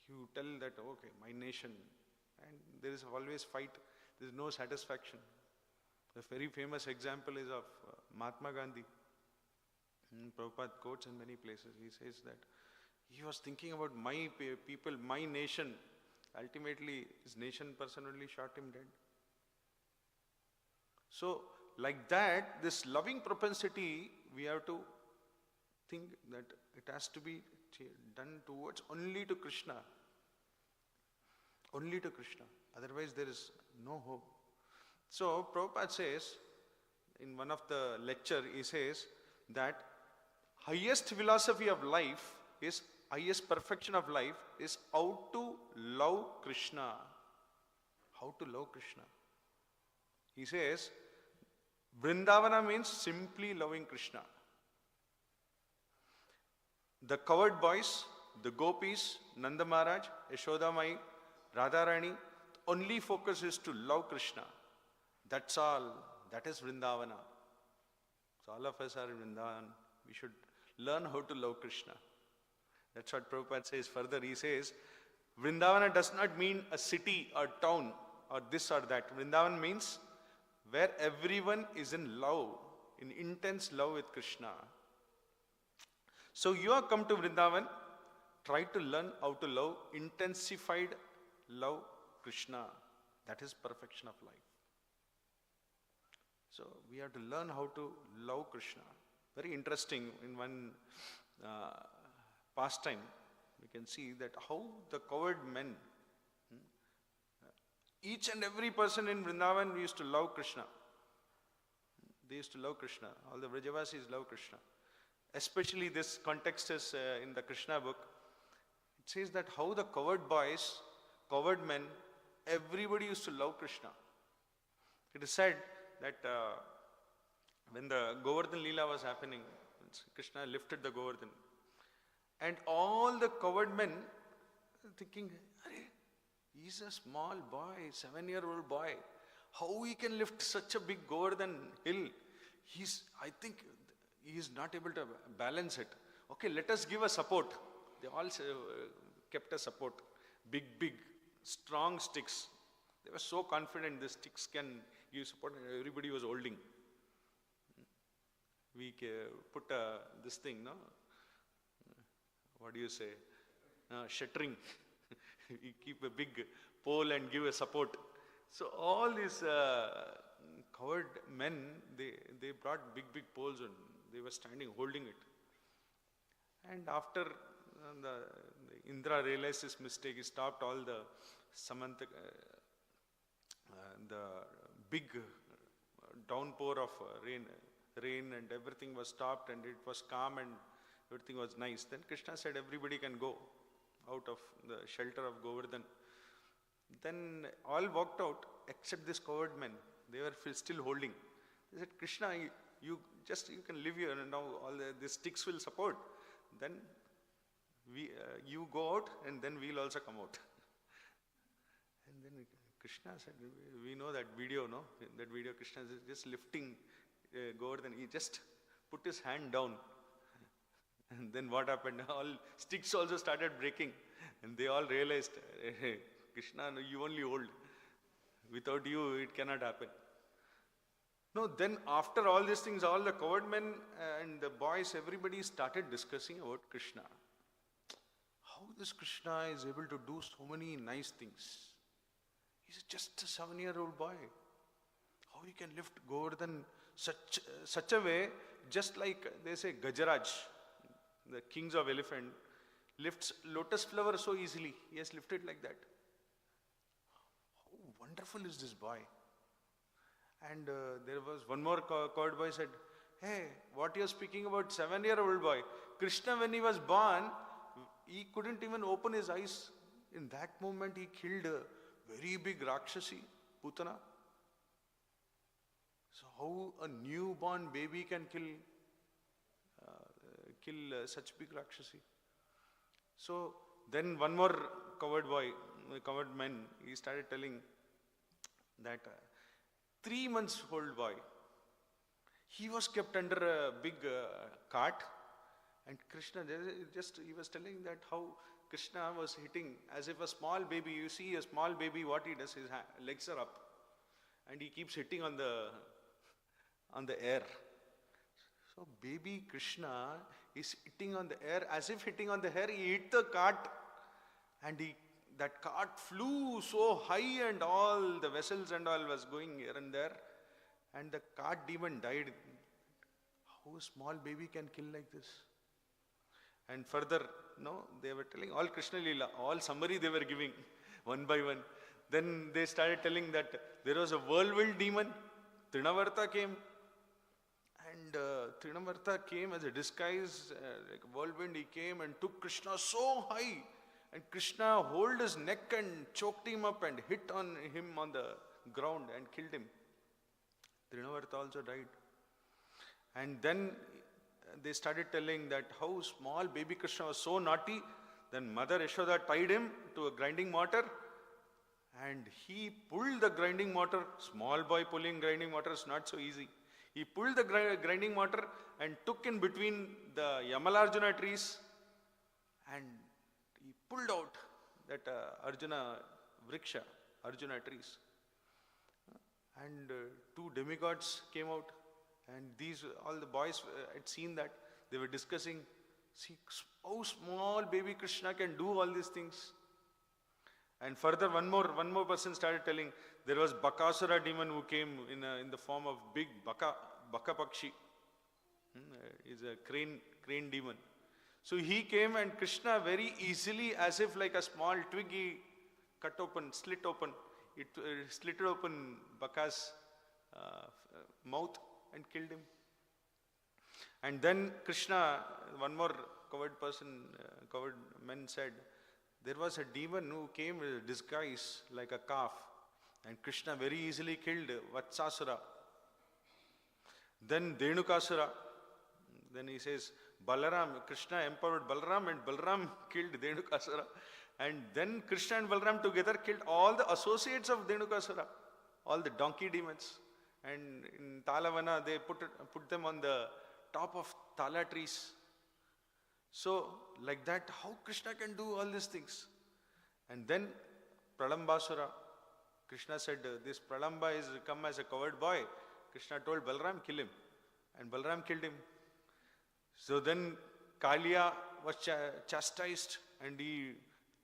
You tell that, okay, my nation, and there is always fight. There is no satisfaction. The very famous example is of Mahatma Gandhi. Prabhupada quotes in many places. He says that he was thinking about my people, my nation. Ultimately, his nation person only shot him dead. So, like that, this loving propensity, we have to think that it has to be done towards only to Krishna. Only to Krishna. Otherwise, there is no hope. So, Prabhupada says, in one of the lecture, he says that highest philosophy of life is, highest perfection of life is how to love Krishna. How to love Krishna. He says, Vrindavana means simply loving Krishna. The cowherd boys, the gopis, Nanda Maharaj, Yashoda Mai, Radharani, only focus is to love Krishna. That's all. That is Vrindavana. So all of us are in Vrindavan. We should learn how to love Krishna. That's what Prabhupada says further. He says, Vrindavana does not mean a city or town or this or that. Vrindavan means where everyone is in love, in intense love with Krishna. So you have come to Vrindavan, try to learn how to love, intensified love Krishna. That is perfection of life. So we have to learn how to love Krishna. Very interesting, in one pastime, we can see that how the cowherd men, each and every person in Vrindavan used to love Krishna. They used to love Krishna. All the Vrajavasis love Krishna. Especially this context is in the Krishna book. It says that how the cowherd boys, cowherd men, everybody used to love Krishna. It is said that when the Govardhan Leela was happening, Krishna lifted the Govardhan, and all the cowherd men thinking, he's a small boy, 7-year-old boy. How he can lift such a big Govardhan hill? I think he is not able to balance it. Okay, let us give a support. They all kept a support. Big, strong sticks. They were so confident the sticks can give support, and everybody was holding. We put this thing, no? What do you say? Shuttering. We keep a big pole and give a support. So all these cowherd men, they brought big poles and they were standing holding it. And after the Indra realized his mistake, he stopped all the the big downpour of rain and everything was stopped and it was calm and everything was nice. Then Krishna said everybody can go out of the shelter of Govardhan. Then all walked out except this cowherd men. They were still holding. They said, Krishna, you can live here and now all the sticks will support. Then you go out and then we'll also come out. And then Krishna said, we know that video, no? That video, Krishna is just lifting Govardhan. He just put his hand down. And then what happened? All sticks also started breaking. And they all realized, hey, Krishna, you only hold. Without you, it cannot happen. No, then after all these things, all the cowherd men and the boys, everybody started discussing about Krishna. How this Krishna is able to do so many nice things. He's just a 7-year-old boy. How how he can lift Govardhan such a way, just like they say Gajaraj, the kings of elephant, lifts lotus flower so easily. He has lifted like that. How wonderful is this boy? And there was one more coward boy said, hey, what you're speaking about 7-year-old boy? Krishna, when he was born, he couldn't even open his eyes. In that moment, he killed a very big Rakshasi, Putana. So how a newborn baby can kill such big Rakshasi? So then one more coward man, he started telling that 3 months old boy, he was kept under a big cart, and Krishna, he was telling that how Krishna was hitting as if a small baby. You see a small baby, what he does, his legs are up, and he keeps hitting on the air. So baby Krishna is hitting on the air, as if hitting on the air. He hit the cart, and that cart flew so high, and all the vessels and all was going here and there, and the cart demon died. How a small baby can kill like this? And further, they were telling all Krishna Leela, all summary they were giving one by one. Then they started telling that there was a whirlwind demon, Trinavarta came, and Trinavarta came as a disguise, like a whirlwind. He came and took Krishna so high, and Krishna held his neck and choked him up and hit on him on the ground and killed him. Trinavarta also died. And then they started telling that how small baby Krishna was so naughty. Then Mother Yashoda tied him to a grinding mortar, and he pulled the grinding mortar. Small boy pulling grinding mortar is not so easy. He pulled the grinding mortar and took in between the Yamalarjuna trees, and he pulled out that Arjuna Vriksha, Arjuna trees. And 2 demigods came out, and all the boys had seen that. They were discussing, see how small baby Krishna can do all these things. And further, one more person started telling, there was Bakasura demon who came in the form of big Baka Pakshi. Is a crane demon. So he came, and Krishna very easily, as if like a small twig, he slit open Baka's mouth and killed him. And then Krishna, one more coward man said, there was a demon who came with a disguise like a calf, and Krishna very easily killed Vatsasura. Then Dhenukasura. Then he says, Krishna empowered Balaram, and Balaram killed Dhenukasura. And then Krishna and Balaram together killed all the associates of Dhenukasura, all the donkey demons. And in Talavana, they put them on the top of Tala trees. So, like that, how Krishna can do all these things? And then Pralambasura, Krishna said, this Pralamba is come as a coward boy. Krishna told Balaram, kill him. And Balaram killed him. So then Kaliya was chastised, and he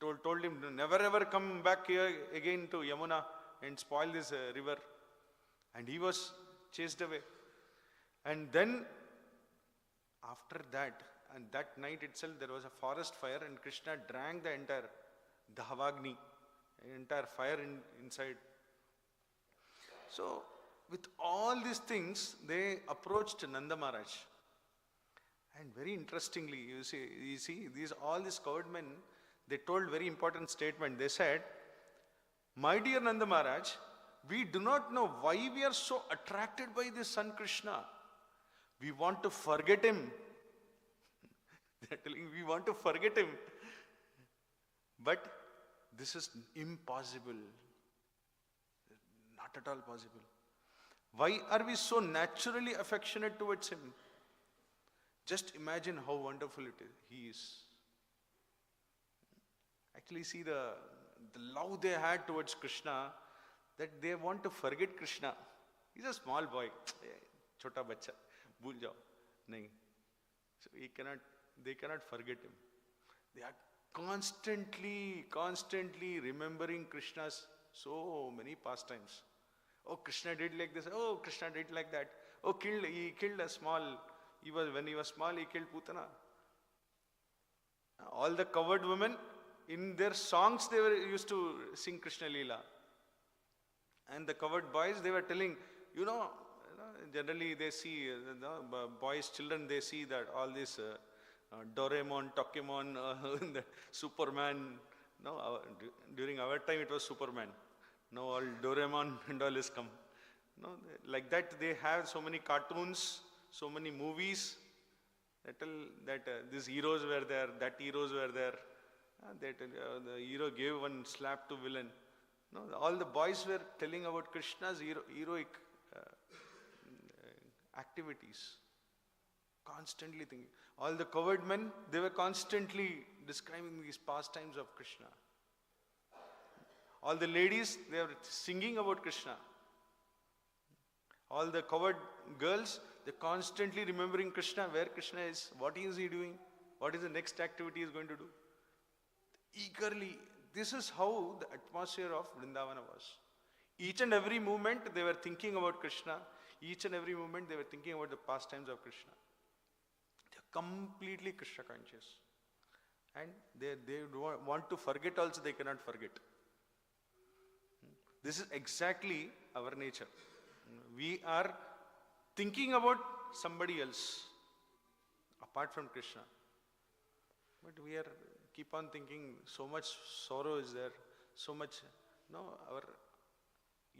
told him, never ever come back here again to Yamuna and spoil this river. And he was chased away. And then after that, and that night itself, there was a forest fire, and Krishna drank the entire Dhahavagni, entire fire inside. So with all these things, they approached Nanda Maharaj. And very interestingly, you see all these coward men, they told very important statement. They said, my dear Nanda Maharaj, we do not know why we are so attracted by this son Krishna. We want to forget him. They are telling, we want to forget him. But this is impossible. Not at all possible. Why are we so naturally affectionate towards him? Just imagine how wonderful he is. Actually, see the love they had towards Krishna, that they want to forget Krishna. He's a small boy. Chota bacha. Bhul jao. Nahi. So they cannot forget him. They are constantly remembering Krishna's so many pastimes. Oh, Krishna did like this. Oh, Krishna did like that. Oh, he killed a small, when he was small, he killed Putana. All the covered women, in their songs, they were used to sing Krishna Leela. And the covered boys, they were telling, generally they see, boys, children, they see that all this Doraemon, Tokemon, the Superman. No, during our time it was Superman. Now all Doraemon and all is come. No, like that they have so many cartoons, so many movies that tell that these heroes were there, that heroes were there. The hero gave one slap to villain. No, all the boys were telling about Krishna's heroic activities. Constantly thinking. All the covered men, they were constantly describing these pastimes of Krishna. All the ladies, they were singing about Krishna. All the covered girls, they're constantly remembering Krishna, where Krishna is, what is he doing, what is the next activity he is going to do. Eagerly, this is how the atmosphere of Vrindavana was. Each and every moment they were thinking about Krishna. Each and every moment they were thinking about the pastimes of Krishna. They are completely Krishna conscious. And they want to forget also, they cannot forget. This is exactly our nature. We are thinking about somebody else apart from Krishna. But we are keep on thinking, so much sorrow is there, so much, our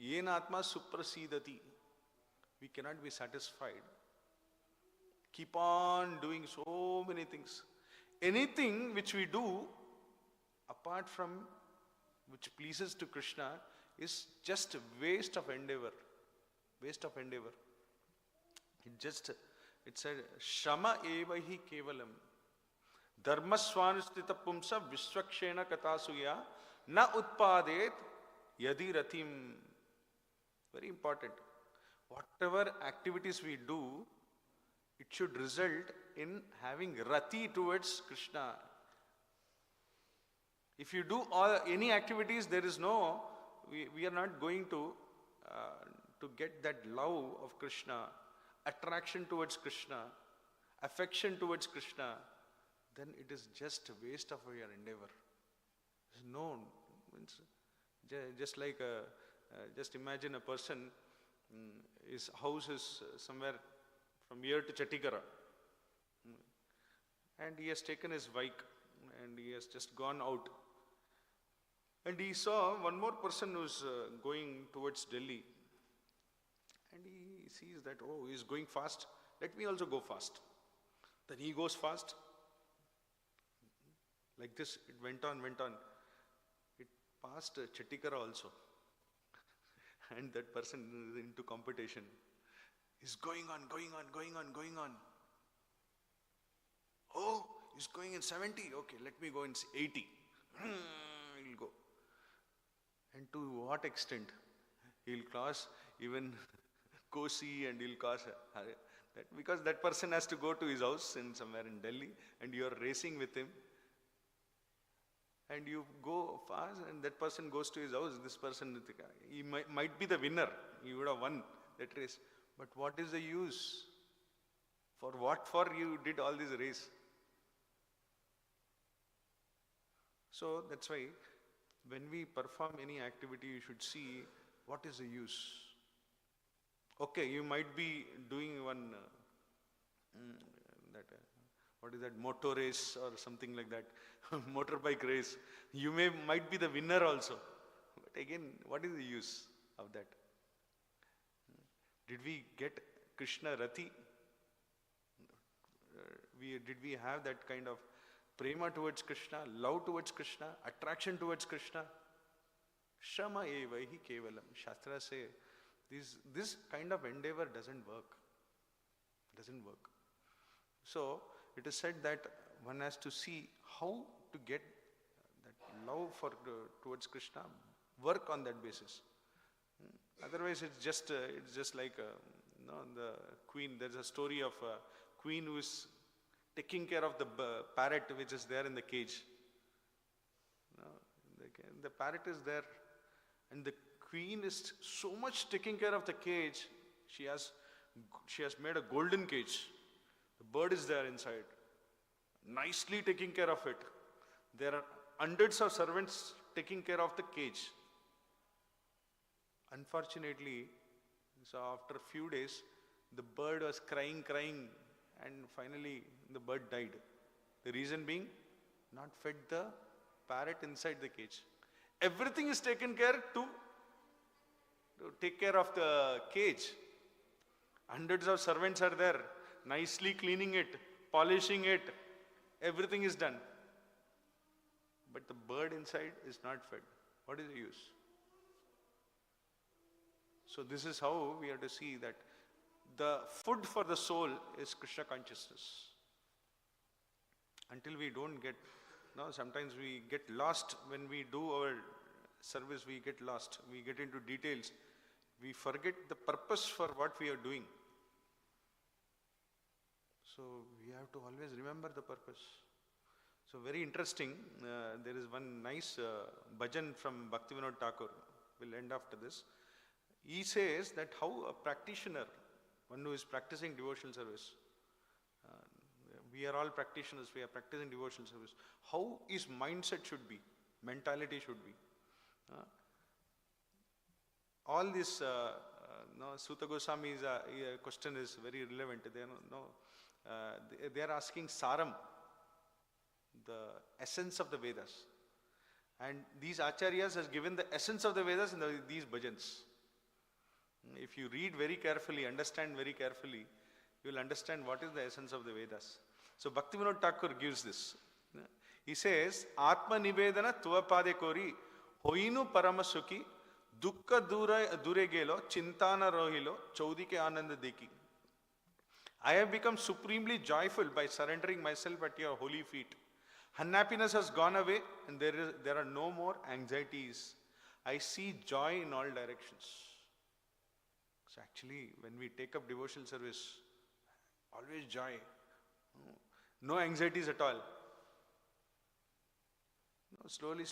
yena atma suprasidati. We cannot be satisfied. Keep on doing so many things. Anything which we do apart from which pleases to Krishna is just waste of endeavor. Waste of endeavor. It said, Shama eva hi kevalam. Dharma swanustita pumsa vishwakshena katasuya na utpadet yadi rathim. Very important. Whatever activities we do, it should result in having rati towards Krishna. If you do any activities, there is no, we are not going to get that love of Krishna, attraction towards Krishna, affection towards Krishna, then it is just a waste of your endeavor. No, just like just imagine a person, his house is somewhere from here to Chattikara, and he has taken his bike and he has just gone out, and he saw one more person who's going towards Delhi, and he sees that, oh, he is going fast, let me also go fast. Then he goes fast. Like this, it went on. It passed Chattikara also. And that person is into competition. He's going on. Oh, he's going in 70. Okay, let me go in 80. He'll go. And to what extent? He'll cross even Kosi and he'll cross Hare. Because that person has to go to his house somewhere in Delhi and you are racing with him. And you go fast and that person goes to his house. This person, he might be the winner. He would have won that race. But what is the use? For what for you did all this race? So that's why when we perform any activity, you should see what is the use. Okay, you might be doing one, what is that, motor race or something like that, motorbike race. You might be the winner also. But again, what is the use of that? Did we get Krishna Rati? Did we have that kind of prema towards Krishna, love towards Krishna, attraction towards Krishna? Shama eva hi kevalam. Shastra say, this kind of endeavor doesn't work. So, it is said that one has to see how to get that love towards Krishna, work on that basis. Otherwise, it's just like the queen. There's a story of a queen who is taking care of the parrot which is there in the cage. The parrot is there, and the queen is so much taking care of the cage. She has made a golden cage. The bird is there inside, nicely taking care of it. There are hundreds of servants taking care of the cage. Unfortunately, so after a few days, the bird was crying, and finally the bird died. The reason being, not fed the parrot inside the cage. Everything is taken care to take care of the cage. Hundreds of servants are there, nicely cleaning it, polishing it. Everything is done. But the bird inside is not fed. What is the use? So this is how we have to see that the food for the soul is Krishna consciousness. Until we don't get, sometimes we get lost when we do our service, we get lost. We get into details. We forget the purpose for what we are doing. So we have to always remember the purpose. So very interesting, there is one nice bhajan from Bhaktivinoda Thakur. We'll end after this. He says that how a practitioner, one who is practicing devotional service, we are all practitioners, we are practicing devotional service, how his mindset should be, mentality should be. All this, Sutta Goswami's question is very relevant. They are asking Saram, the essence of the Vedas. And these Acharyas has given the essence of the Vedas in these bhajans. If you read very carefully, understand very carefully, you will understand what is the essence of the Vedas. So Bhaktivinoda Thakur gives this. He says, Atma Nivedana Tuvapade Kori, Hoinu Paramasuki, Dukkha Dure Gelo, Chintana Rohilo, Chaudike Ananda Deki. I have become supremely joyful by surrendering myself at your holy feet. Unhappiness has gone away and there are no more anxieties. I see joy in all directions. So actually, when we take up devotional service, always joy. No anxieties at all. Slowly,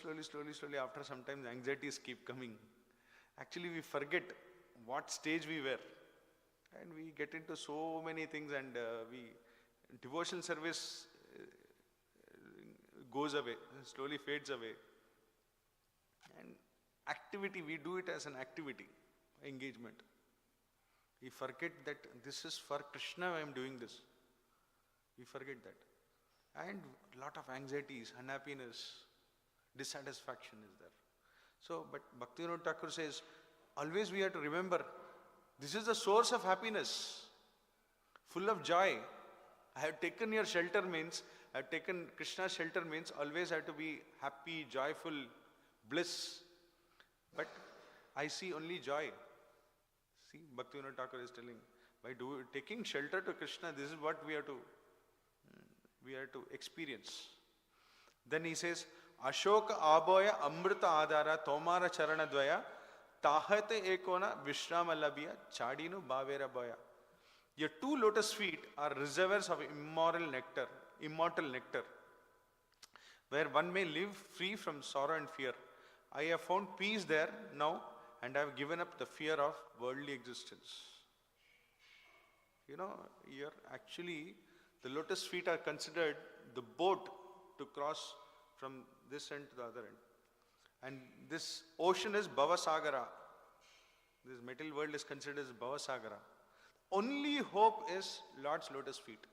after some time, the anxieties keep coming. Actually, we forget what stage we were. And we get into so many things and devotional service goes away, slowly fades away. And activity, we do it as an activity, engagement. We forget that this is for Krishna I am doing this. We forget that. And a lot of anxieties, unhappiness, dissatisfaction is there. So, but Bhaktivinoda Thakur says, always we have to remember, this is the source of happiness, full of joy. I have taken your shelter means, I have taken Krishna's shelter means always have to be happy, joyful, bliss. But I see only joy. See, Bhaktivinoda Thakur is telling, by taking shelter to Krishna, this is what we have to experience. Then he says, Ashoka Aboya Amrita Adara Tomara Charana Dvaya Tahate Ekona Vishrama Labhya Chadinu Bhavera Boya. Your two lotus feet are reservoirs of immortal nectar, where one may live free from sorrow and fear. I have found peace there now, and I have given up the fear of worldly existence. The lotus feet are considered the boat to cross from this end to the other end. And this ocean is Bhavasagara. This material world is considered as Bhavasagara. Only hope is Lord's lotus feet.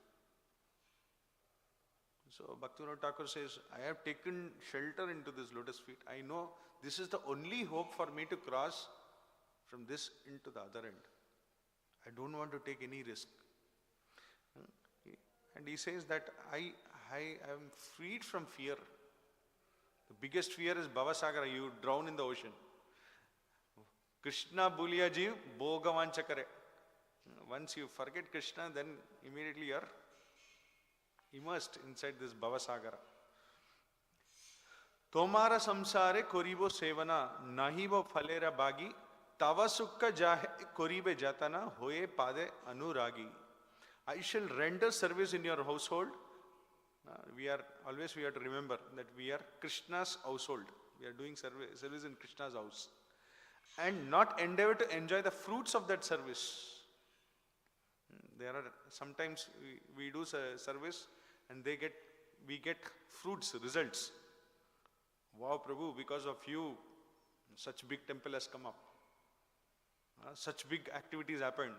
So Bhaktivinoda Thakur says, I have taken shelter into this lotus feet. I know this is the only hope for me to cross from this end to the other end. I don't want to take any risk. And he says that I am freed from fear. The biggest fear is Bhavasagara, you drown in the ocean. Krishna Bhuliya Jeev Bhogavancha Kare. Once you forget Krishna, then immediately you are immersed inside this Bhavasagara. Tomara samsare koribo sevana nahibo falera bagi tava sukha jahe koribe jatana hoye pade anuragi. I shall render service in your household. We have to remember that we are Krishna's household. We are doing service in Krishna's house. and not endeavor to enjoy the fruits of that service. There are sometimes we do service and we get fruits, results. Wow, Prabhu, because of you, such big temple has come up. Such big activities happened.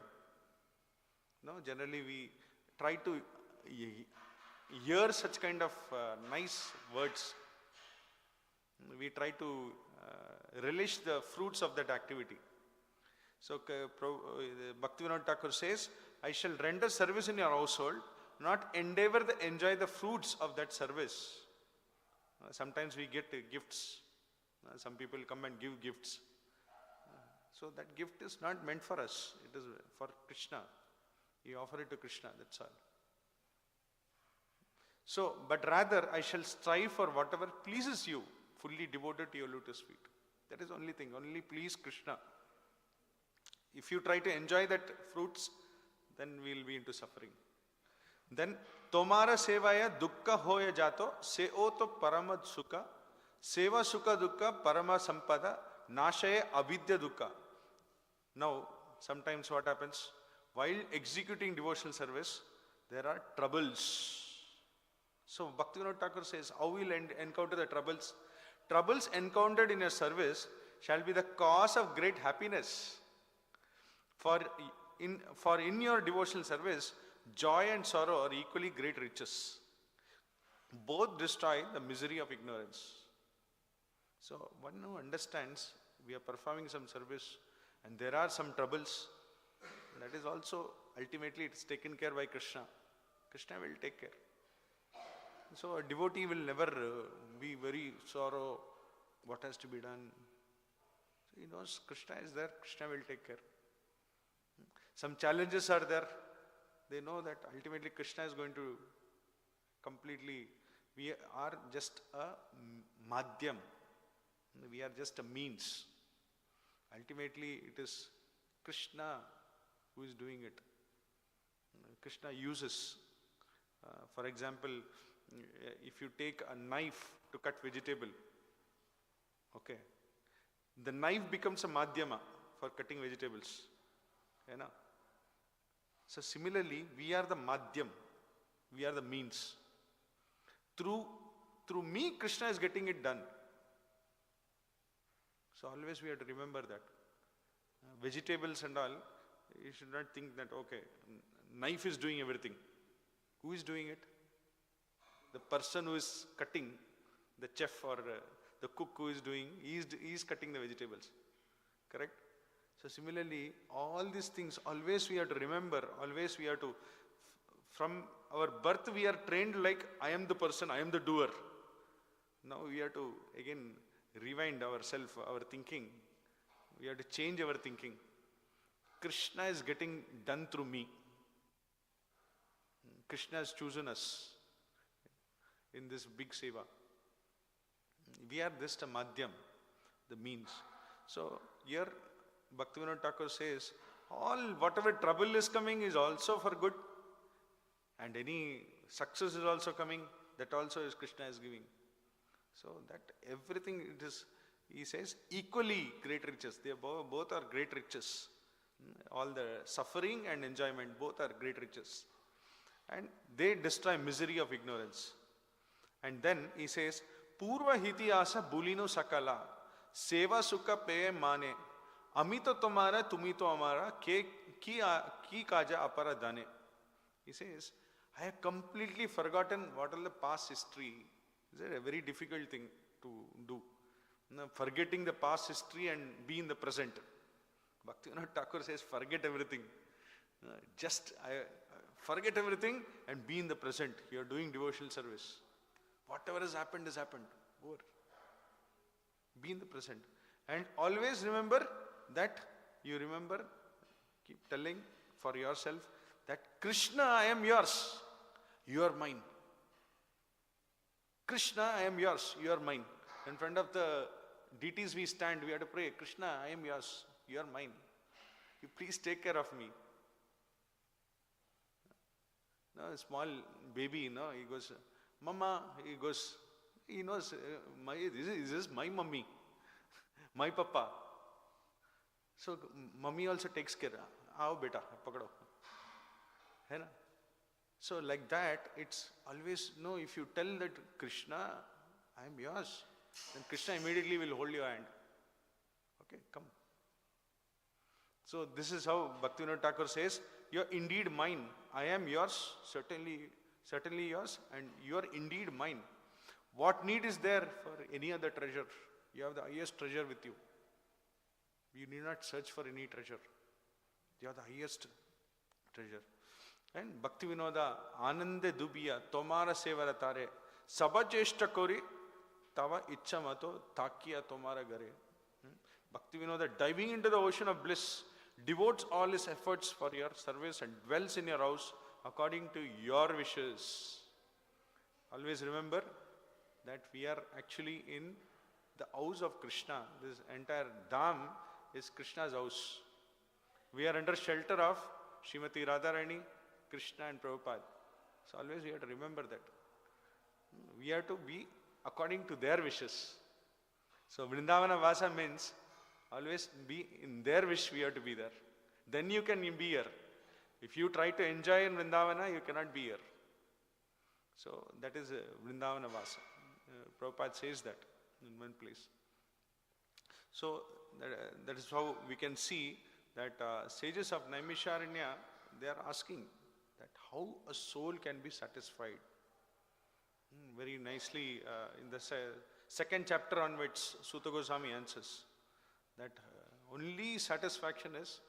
No, generally we try to hear such kind of nice words. We try to relish the fruits of that activity. So Bhaktivinoda Thakur says, I shall render service in your household, not endeavor to enjoy the fruits of that service. Sometimes we get gifts. Some people come and give gifts. So that gift is not meant for us. It is for Krishna. You offer it to Krishna, that's all. So, but rather I shall strive for whatever pleases you, fully devoted to your lotus feet. That is the only thing, only please Krishna. If you try to enjoy that fruits, then we will be into suffering. Then, Tomara sevaya dukkha hoya jato, seoto paramad sukha, seva sukha dukkha parama sampada, nashaye avidya dukkha. Now, sometimes what happens? While executing devotional service, there are troubles. So, Bhaktivinoda Thakur says, how will encounter the troubles? Troubles encountered in your service shall be the cause of great happiness. For in your devotional service, joy and sorrow are equally great riches. Both destroy the misery of ignorance. So, one who understands we are performing some service and there are some troubles, that is also ultimately it is taken care by Krishna. Krishna will take care. So a devotee will never be very sorrow, what has to be done. So he knows Krishna is there, Krishna will take care. Some challenges are there. They know that ultimately Krishna is going to completely, we are just a madhyam. We are just a means. Ultimately it is Krishna who is doing it. Krishna uses, for example, if you take a knife to cut vegetable, okay, the knife becomes a madhyama for cutting vegetables. You know? So similarly, we are the madhyam, we are the means. Through me, Krishna is getting it done. So always we have to remember that. Vegetables and all, you should not think that, okay, knife is doing everything. Who is doing it? The person who is cutting, the chef or the cook who is doing, he is cutting the vegetables. Correct? So similarly, all these things, always we have to remember, always we have to, from our birth we are trained like, I am the person, I am the doer. Now we have to again rewind ourselves, our thinking. We have to change our thinking. Krishna is getting done through me. Krishna has chosen us in this big seva. We are just a madhyam, the means. So here Bhaktivinoda Thakur says, whatever trouble is coming is also for good, and any success is also coming, that also is Krishna is giving. So that everything it is, he says, equally great riches. They both are great riches. All the suffering and enjoyment, both are great riches. And they destroy misery of ignorance. And then he says, Purva hiti asa bulino sakala, seva sukha peye mane, amito tomara tumito amara, ki kaja apara dane. He says, I have completely forgotten what is the past history. This is a very difficult thing to do. Forgetting the past history and be in the present. Bhaktivinoda Thakur says, forget everything. Forget everything and be in the present. You are doing devotional service. Whatever has happened has happened. Over. Be in the present. And always remember that, keep telling for yourself that Krishna, I am yours. You are mine. Krishna, I am yours. You are mine. In front of the deities we stand, we have to pray, Krishna, I am yours. You are mine. You please take care of me. No, a small baby, he goes, Mama, he knows, this is my mummy, my papa. So mummy also takes care. Aao beta, pakado. Hai na? So like that, it's always, no, if you tell that Krishna, I am yours, then Krishna immediately will hold your hand. Okay, come. So this is how Bhaktivinoda Thakur says, you are indeed mine. I am yours, certainly yours, and you are indeed mine. What need is there for any other treasure? You have the highest treasure with you. You need not search for any treasure. You have the highest treasure. And Bhaktivinoda, Anande Dubiya, Tomara Sevara Tare, Sabacheshta Kori, Tava Icha Mato, Takiya Tomara Gare. Bhaktivinoda, diving into the ocean of bliss, devotes all his efforts for your service and dwells in your house according to your wishes. Always remember that we are actually in the house of Krishna. This entire Dham is Krishna's house. We are under shelter of Srimati Radharani, Krishna and Prabhupada. So always we have to remember that. We have to be according to their wishes. So Vrindavana Vasa means always be in their wish, we have to be there. Then you can be here. If you try to enjoy in Vrindavana, you cannot be here. So that is Vrindavana Vasa. Prabhupada says that in one place. So that is how we can see that sages of Naimisharanya, they are asking that how a soul can be satisfied. Very nicely in the second chapter onwards, Sutta Goswami answers that only satisfaction is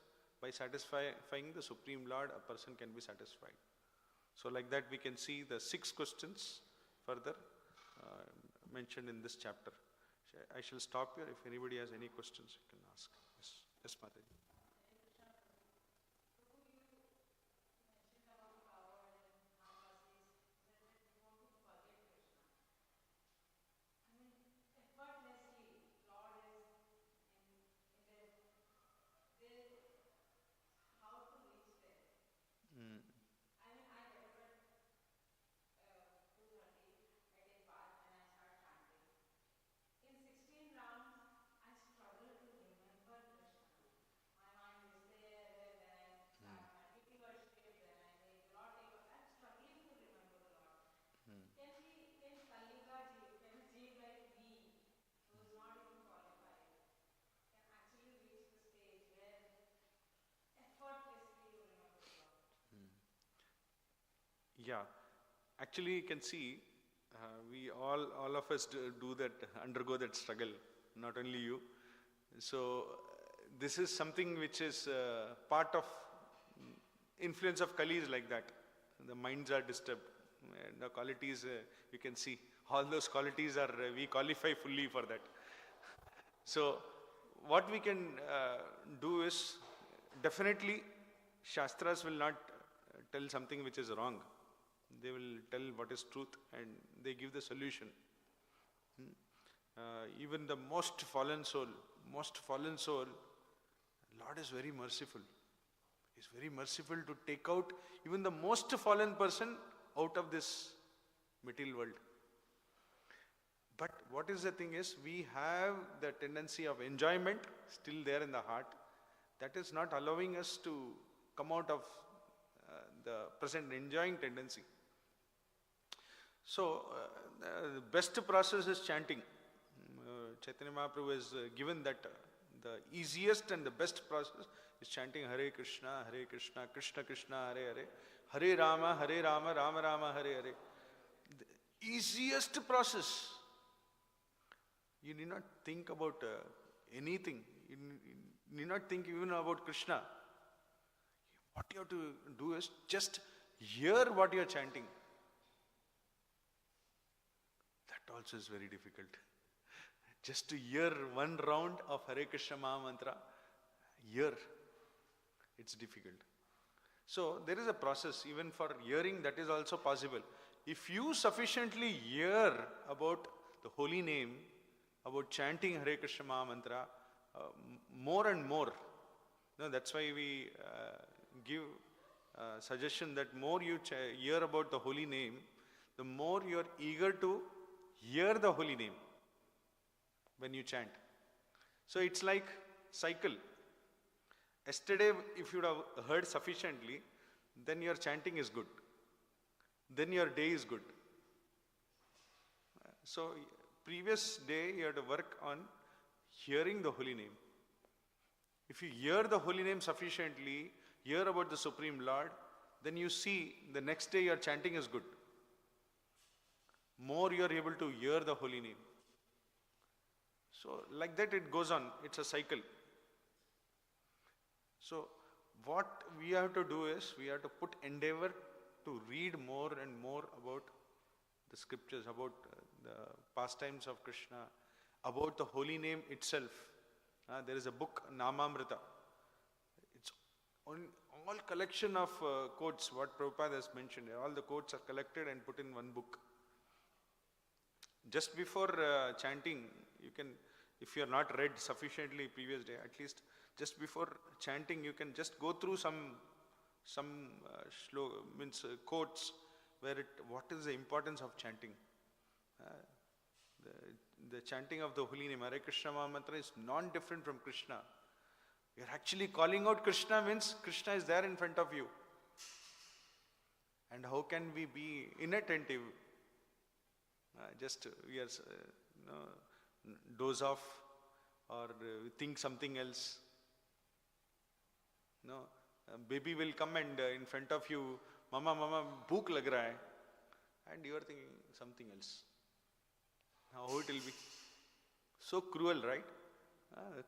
by satisfying the Supreme Lord, a person can be satisfied. So like that we can see the 6 questions further mentioned in this chapter. I shall stop here. If anybody has any questions, you can ask. Yes, Mataji. Yeah, actually you can see we all of us do that, undergo that struggle, not only you. So this is something which is part of influence of Kali is like that. The minds are disturbed. The qualities, you can see, all those qualities are, we qualify fully for that. So what we can do is, definitely Shastras will not tell something which is wrong. They will tell what is truth and they give the solution. Even the most fallen soul, Lord is very merciful. He is very merciful to take out even the most fallen person out of this material world. But what is the thing is, we have the tendency of enjoyment still there in the heart. That is not allowing us to come out of the present enjoying tendency. So, the best process is chanting. Chaitanya Mahaprabhu has given that the easiest and the best process is chanting Hare Krishna, Krishna Krishna, Hare Hare, Hare Rama, Rama Rama, Hare Hare. The easiest process. You need not think about anything. You need not think even about Krishna. What you have to do is just hear what you are chanting. That also is very difficult. Just to hear one round of Hare Krishna Maha Mantra, hear, it's difficult. So there is a process, even for hearing, that is also possible. If you sufficiently hear about the holy name, about chanting Hare Krishna Maha Mantra, more and more, that's why we give suggestion that more you hear about the holy name, the more you are eager to hear the holy name when you chant. So it's like cycle. Yesterday, if you would have heard sufficiently, then your chanting is good. Then your day is good. So, previous day you have to work on hearing the holy name. If you hear the holy name sufficiently, hear about the Supreme Lord, then you see the next day your chanting is good. More you are able to hear the holy name. So, like that it goes on. It's a cycle. So, what we have to do is, we have to put endeavor to read more and more about the scriptures, about the pastimes of Krishna, about the holy name itself. There is a book, Namamrita. It's on all collection of quotes, what Prabhupada has mentioned. All the quotes are collected and put in one book. Just before chanting, you can, if you are not read sufficiently previous day, at least just before chanting, you can just go through some quotes where what is the importance of chanting. The chanting of the holy name, Hare Krishna Mahamantra, is non-different from Krishna. You are actually calling out Krishna, means Krishna is there in front of you. And how can we be inattentive? We are doze off or think something else. No, baby will come and in front of you, Mama, bhook lag raha hai, and you are thinking something else. How it will be? So cruel, right?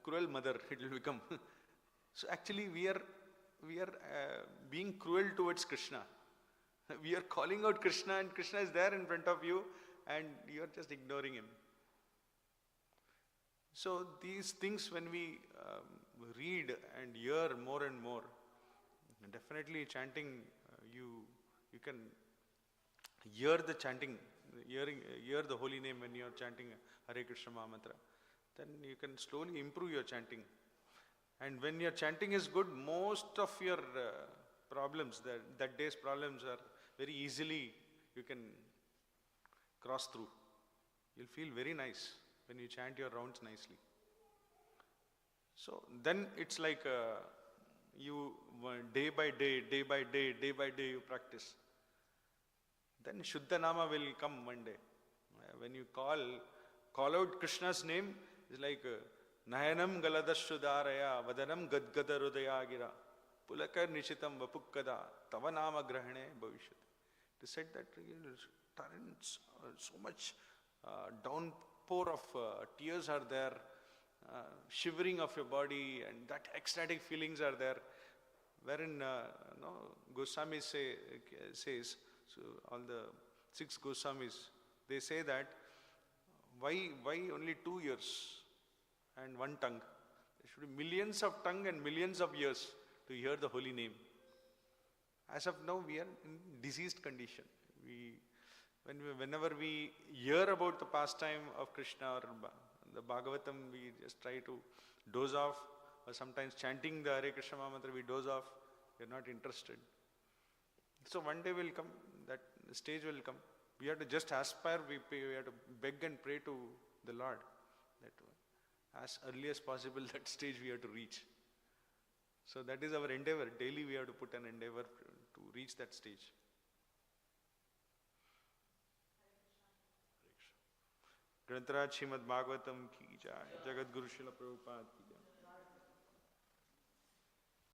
Cruel mother it will become. So actually we are being cruel towards Krishna. We are calling out Krishna and Krishna is there in front of you and you are just ignoring him. So these things, when we read and hear more and more, definitely chanting, you can hear the chanting, hear the holy name when you are chanting Hare Krishna Mahamantra, then you can slowly improve your chanting. And when your chanting is good, most of your problems, that day's problems are very easily, you can cross through. You'll feel very nice when you chant your rounds nicely. So then it's like you day by day you practice. Then Shuddha Nama will come one day. When you call out Krishna's name, it's like Nayanam Galadashudaraya Vadanam Gadgada Rudaya Gira Pulakar Nishitam Vapukkada Tavanama Grahane Bhavishyat. It is said that torrents, so much downpour of tears are there, shivering of your body, and that ecstatic feelings are there, wherein Goswami says, so all the 6 Goswamis, they say that why only 2 ears and 1 tongue? There should be millions of tongue and millions of ears to hear the holy name. As of now, we are in diseased condition. Whenever we hear about the pastime of Krishna or the Bhagavatam, we just try to doze off, or sometimes chanting the Hare Krishna Mahamantra, we doze off, we are not interested. So one day will come, that stage will come. We have to just aspire, we have to beg and pray to the Lord that as early as possible that stage we have to reach. So that is our endeavor. Daily we have to put an endeavor to reach that stage. Grantaraj Srimad Bhagavatam ki jai, Jagat Guru Srila Prabhupada ki jai.